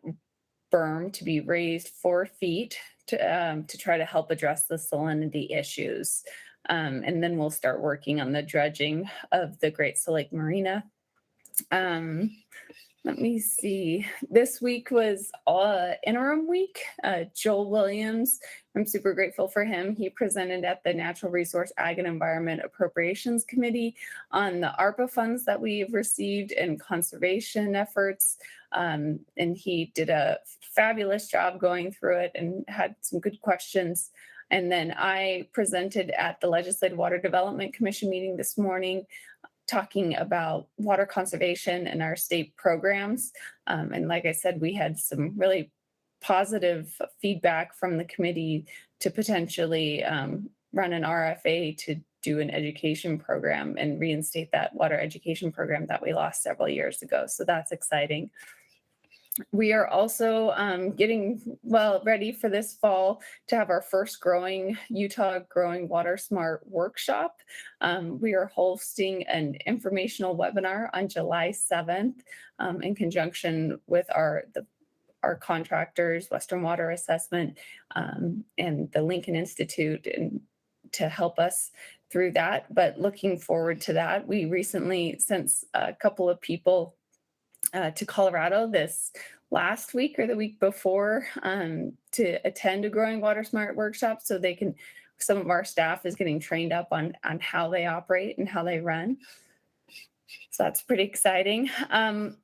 berm to be raised 4 feet to try to help address the salinity issues. And then we'll start working on the dredging of the Great Salt Lake Marina. Let me see. This week was interim week. Joel Williams, I'm super grateful for him. He presented at the Natural Resource Ag and Environment Appropriations Committee on the ARPA funds that we've received and conservation efforts. And he did a fabulous job going through it and had some good questions. And then I presented at the Legislative Water Development Commission meeting this morning, talking about water conservation and our state programs. And like I said, we had some really positive feedback from the committee to potentially run an RFA to do an education program and reinstate that water education program that we lost several years ago. So that's exciting. We are also getting ready for this fall to have our first Utah Growing Water Smart workshop. We are hosting an informational webinar on July 7th in conjunction with our contractors, Western Water Assessment, and the Lincoln Institute, and to help us through that. But looking forward to that. We recently sent a couple of people to Colorado this last week or the week before to attend a Growing Water Smart workshop, so they can, some of our staff is getting trained up on how they operate and how they run. So that's pretty exciting.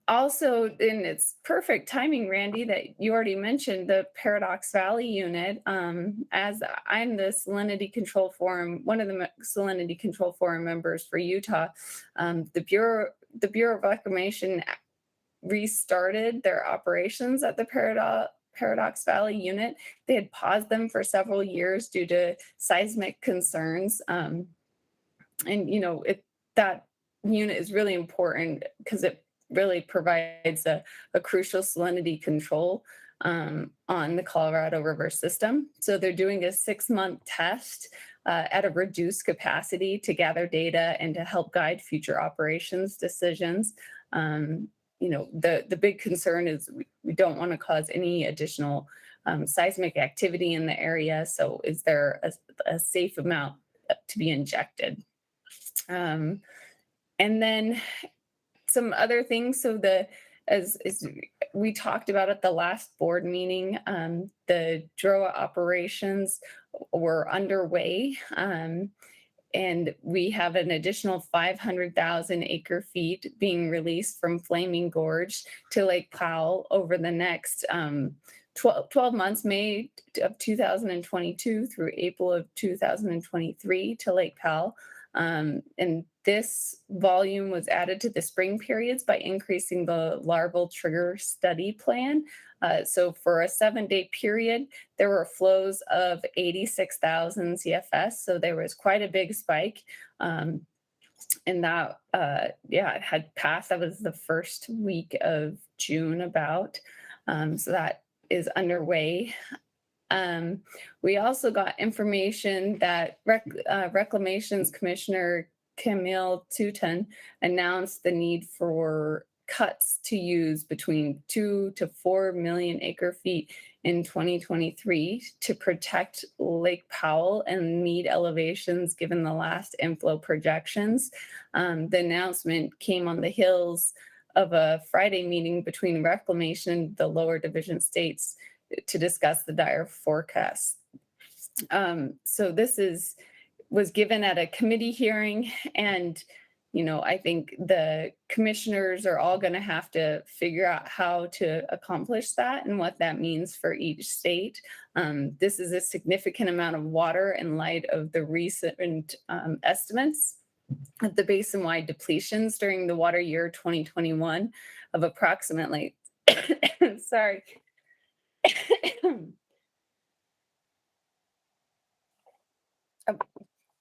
Also, and it's perfect timing, Randy, that you already mentioned the Paradox Valley unit. As I'm the Salinity Control Forum, one of the Salinity Control Forum members for Utah, the Bureau of Reclamation restarted their operations at the Paradox Valley unit. They had paused them for several years due to seismic concerns. And that unit is really important because it really provides a crucial salinity control on the Colorado River system. So they're doing a 6-month test at a reduced capacity to gather data and to help guide future operations decisions. The big concern is we don't want to cause any additional seismic activity in the area. So is there a safe amount to be injected? And then some other things. So as we talked about at the last board meeting, the DROA operations were underway. And we have an additional 500,000 acre feet being released from Flaming Gorge to Lake Powell over the next 12 months, May of 2022 through April of 2023 to Lake Powell. And this volume was added to the spring periods by increasing the larval trigger study plan So for a 7-day period, there were flows of 86,000 CFS. So there was quite a big spike. And that, it had passed. That was the first week of June about. So that is underway. We also got information that Reclamation's Commissioner Camille Touton announced the need for cuts to use between 2 to 4 million acre feet in 2023 to protect Lake Powell and meet elevations given the last inflow projections. The announcement came on the heels of a Friday meeting between Reclamation, the lower division states, to discuss the dire forecast. So this was given at a committee hearing, and I think the commissioners are all going to have to figure out how to accomplish that and what that means for each state. This is a significant amount of water in light of the recent estimates of the basin-wide depletions during the water year 2021 of approximately, sorry,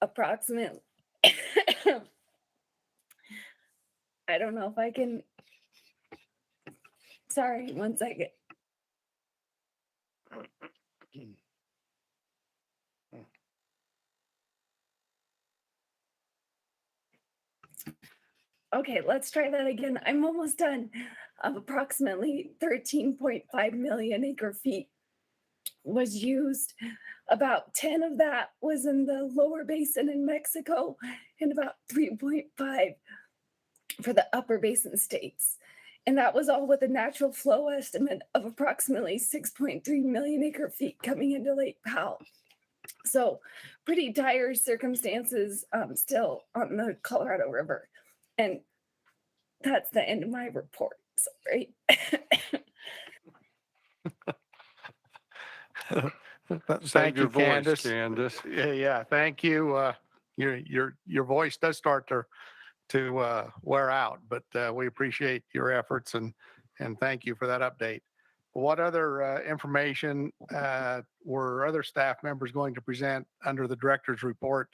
approximately, I don't know if I can, sorry, one second. Okay, let's try that again. I'm almost done. Of approximately 13.5 million acre feet was used. About 10 of that was in the lower basin in Mexico, and about 3.5 for the upper basin states. And that was all with a natural flow estimate of approximately 6.3 million acre feet coming into Lake Powell. So pretty dire circumstances still on the Colorado River. And that's the end of my report. Sorry. Thank you, voice, Candace. Yeah, thank you. Your voice does start to wear out, but we appreciate your efforts and thank you for that update. What other information were other staff members going to present under the director's report?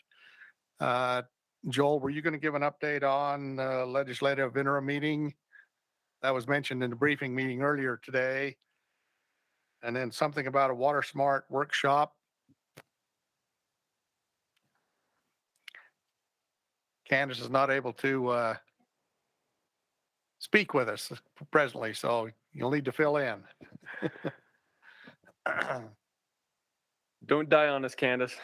Joel, were you going to give an update on legislative interim meeting? That was mentioned in the briefing meeting earlier today. And then something about a water smart workshop. Candace is not able to speak with us presently, so you'll need to fill in. Don't die on us, Candace.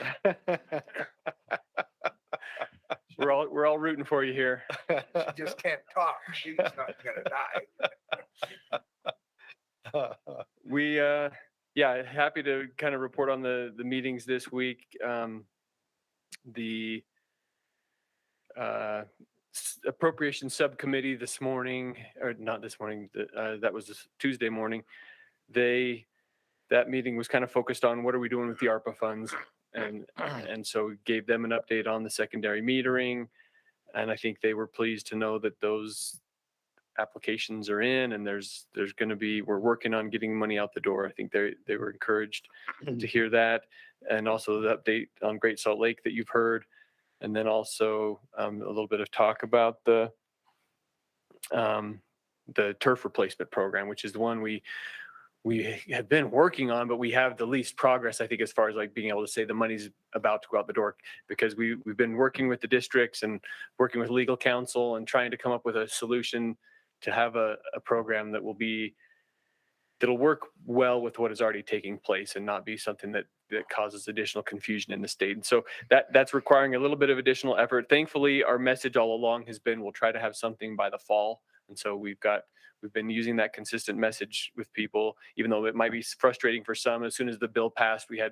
We're all rooting for you here. She just can't talk. She's not gonna die. We happy to kind of report on the meetings this week. The appropriation subcommittee this morning, or not this morning, that was this Tuesday morning. That meeting was kind of focused on what are we doing with the ARPA funds, and so we gave them an update on the secondary metering, and I think they were pleased to know that those applications are in, and there's going to be, we're working on getting money out the door. I think they were encouraged to hear that, and also the update on Great Salt Lake that you've heard, and then also a little bit of talk about the turf replacement program, which is the one we have been working on, but we have the least progress, I think, as far as like being able to say the money's about to go out the door, because we've been working with the districts and working with legal counsel and trying to come up with a solution to have a program that'll work well with what is already taking place and not be something that causes additional confusion in the state. And so that's requiring a little bit of additional effort. Thankfully, our message all along has been, we'll try to have something by the fall. And so we've been using that consistent message with people, even though it might be frustrating for some. As soon as the bill passed, we had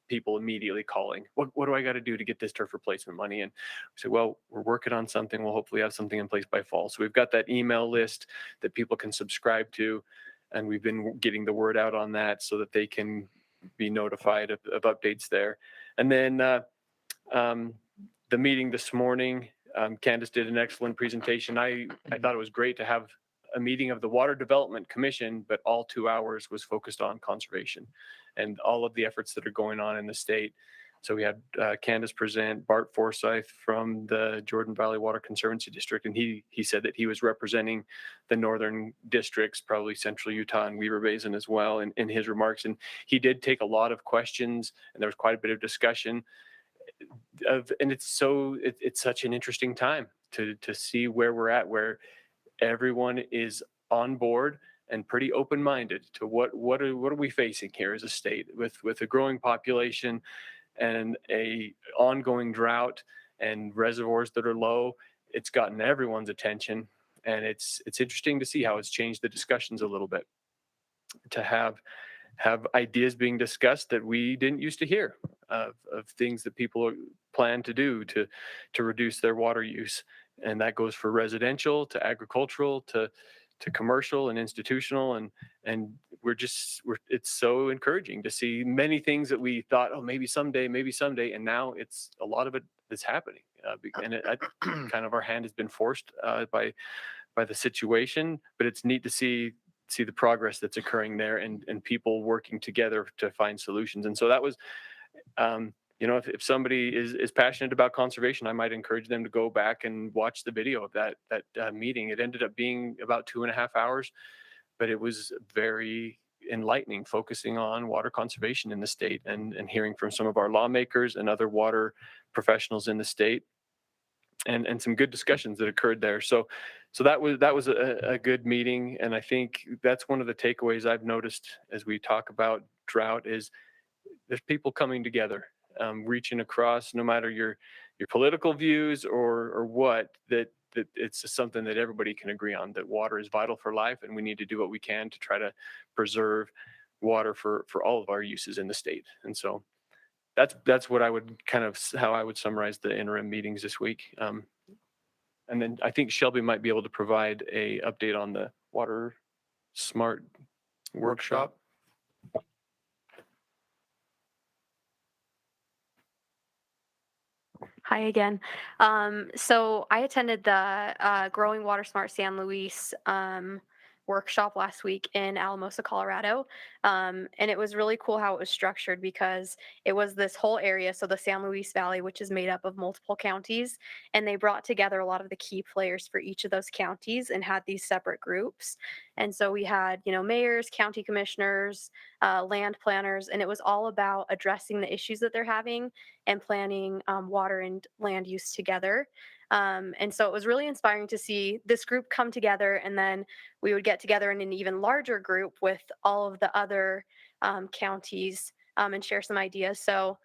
people immediately calling, what do I got to do to get this turf replacement money? And we said, well, we're working on something. We'll hopefully have something in place by fall. So we've got that email list that people can subscribe to. And we've been getting the word out on that so that they can be notified of updates there. And then the meeting this morning, Candace did an excellent presentation. I thought it was great to have a meeting of the Water Development Commission, but all 2 hours was focused on conservation and all of the efforts that are going on in the state. So we had Candace present, Bart Forsyth from the Jordan Valley Water Conservancy District, and he said that he was representing the northern districts, probably central Utah and Weaver Basin as well in his remarks. And he did take a lot of questions, and there was quite a bit of discussion. And it's such an interesting time to see where we're at, where everyone is on board and pretty open-minded to what are we facing here as a state with a growing population and a ongoing drought and reservoirs that are low. It's gotten everyone's attention, and it's interesting to see how it's changed the discussions a little bit, to have ideas being discussed that we didn't used to hear of things that people plan to do to reduce their water use. And that goes for residential to agricultural to commercial and institutional, and it's so encouraging to see many things that we thought, oh, maybe someday, and now it's a lot of it that's happening, and kind of our hand has been forced by the situation, but it's neat to see the progress that's occurring there and people working together to find solutions. And so that was, if somebody is passionate about conservation, I might encourage them to go back and watch the video of that meeting. It ended up being about 2.5 hours, but it was very enlightening, focusing on water conservation in the state and hearing from some of our lawmakers and other water professionals in the state, and some good discussions that occurred there. So that was a good meeting. And I think that's one of the takeaways I've noticed as we talk about drought is there's people coming together, reaching across, no matter your political views or what, that it's just something that everybody can agree on, that water is vital for life, and we need to do what we can to try to preserve water for all of our uses in the state. And so that's what I would how I would summarize the interim meetings this week. And then I think Shelby might be able to provide a update on the Water Smart workshop. Hi again. So I attended the Growing Water Smart San Luis workshop last week in Alamosa, Colorado. And it was really cool how it was structured, because it was this whole area, so the San Luis Valley, which is made up of multiple counties, and they brought together a lot of the key players for each of those counties and had these separate groups. And so we had, mayors, county commissioners, land planners, and it was all about addressing the issues that they're having and planning water and land use together. And so it was really inspiring to see this group come together, and then we would get together in an even larger group with all of the other counties and share some ideas. So,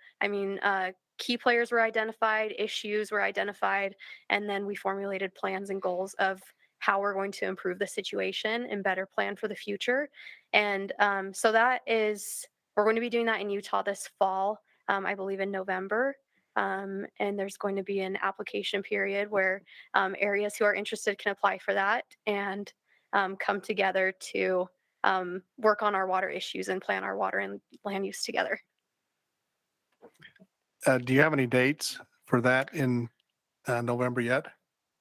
key players were identified, issues were identified, and then we formulated plans and goals of how we're going to improve the situation and better plan for the future. And so we're going to be doing that in Utah this fall, I believe in November. And there's going to be an application period where areas who are interested can apply for that and come together to work on our water issues and plan our water and land use together. Do you have any dates for that in November yet?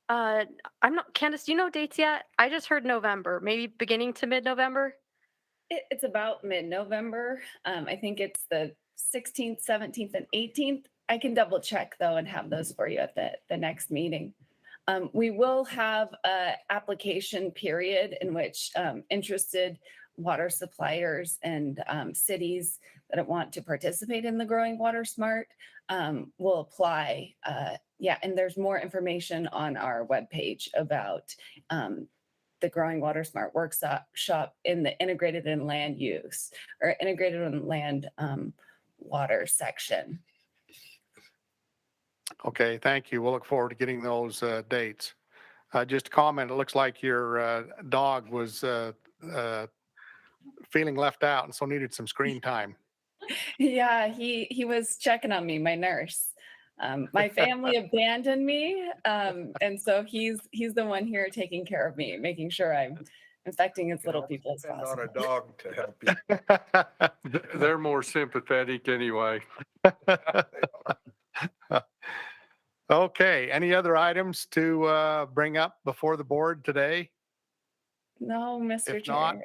I'm not, Candace, do you know dates yet? I just heard November, maybe beginning to mid-November. It's about mid-November. I think it's the 16th, 17th, and 18th. I can double check though and have those for you at the next meeting. We will have an application period in which interested water suppliers and cities that want to participate in the Growing Water Smart will apply. And there's more information on our webpage about the Growing Water Smart workshop in the integrated and land use or integrated and land water section. Okay, thank you. We'll look forward to getting those dates. Just a comment, it looks like your dog was feeling left out and so needed some screen time. Yeah, he was checking on me, my nurse. My family abandoned me, and so he's the one here taking care of me, making sure I'm infecting as little people as possible. Not a dog to help you. They're more sympathetic anyway. Okay, any other items to bring up before the board today? No, Mr. If not, Chair.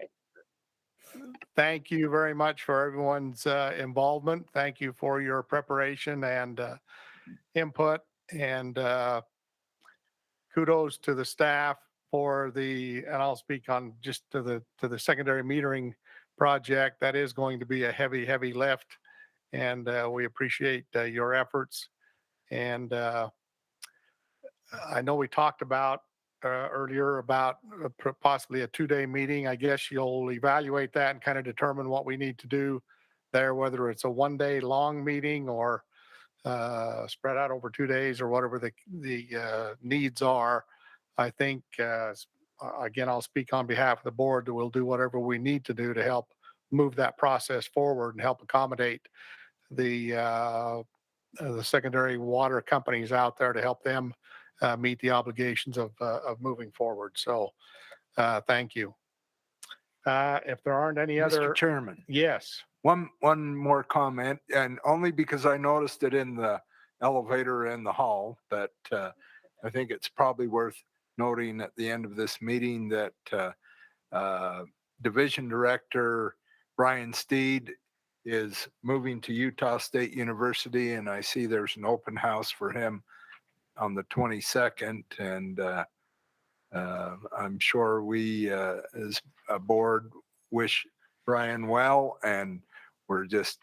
thank you very much for everyone's involvement. Thank you for your preparation and input, and kudos to the staff for and I'll speak on just to the secondary metering project. That is going to be a heavy, heavy lift, and we appreciate your efforts. And I know we talked about earlier about possibly a 2-day meeting. I guess you'll evaluate that and kind of determine what we need to do there, whether it's a 1-day long meeting or spread out over 2 days or whatever the needs are. I think, again, I'll speak on behalf of the board that we'll do whatever we need to do to help move that process forward and help accommodate the secondary water companies out there to help them meet the obligations of moving forward. So thank you. If there aren't any other. Mr. Chairman. Yes. One more comment, and only because I noticed it in the elevator in the hall, but I think it's probably worth noting at the end of this meeting that Division Director Brian Steed is moving to Utah State University, and I see there's an open house for him on the 22nd, and I'm sure we as a board wish Brian well, and we're just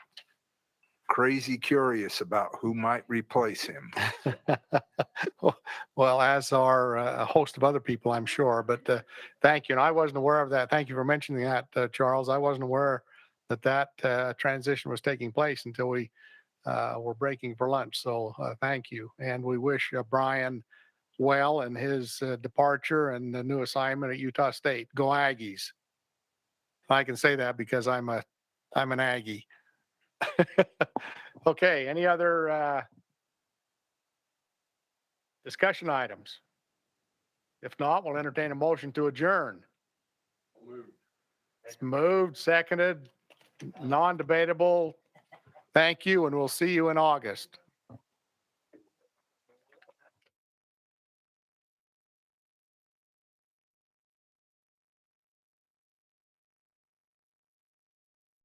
crazy curious about who might replace him. Well, as are a host of other people, I'm sure, but thank you. And I wasn't aware of that. Thank you for mentioning that, Charles. I wasn't aware that transition was taking place until we were breaking for lunch. So thank you. And we wish Brian well in his departure and the new assignment at Utah State. Go Aggies. I can say that because I'm an Aggie. Okay, any other discussion items? If not, we'll entertain a motion to adjourn. It's moved, seconded, non-debatable. Thank you, and we'll see you in August.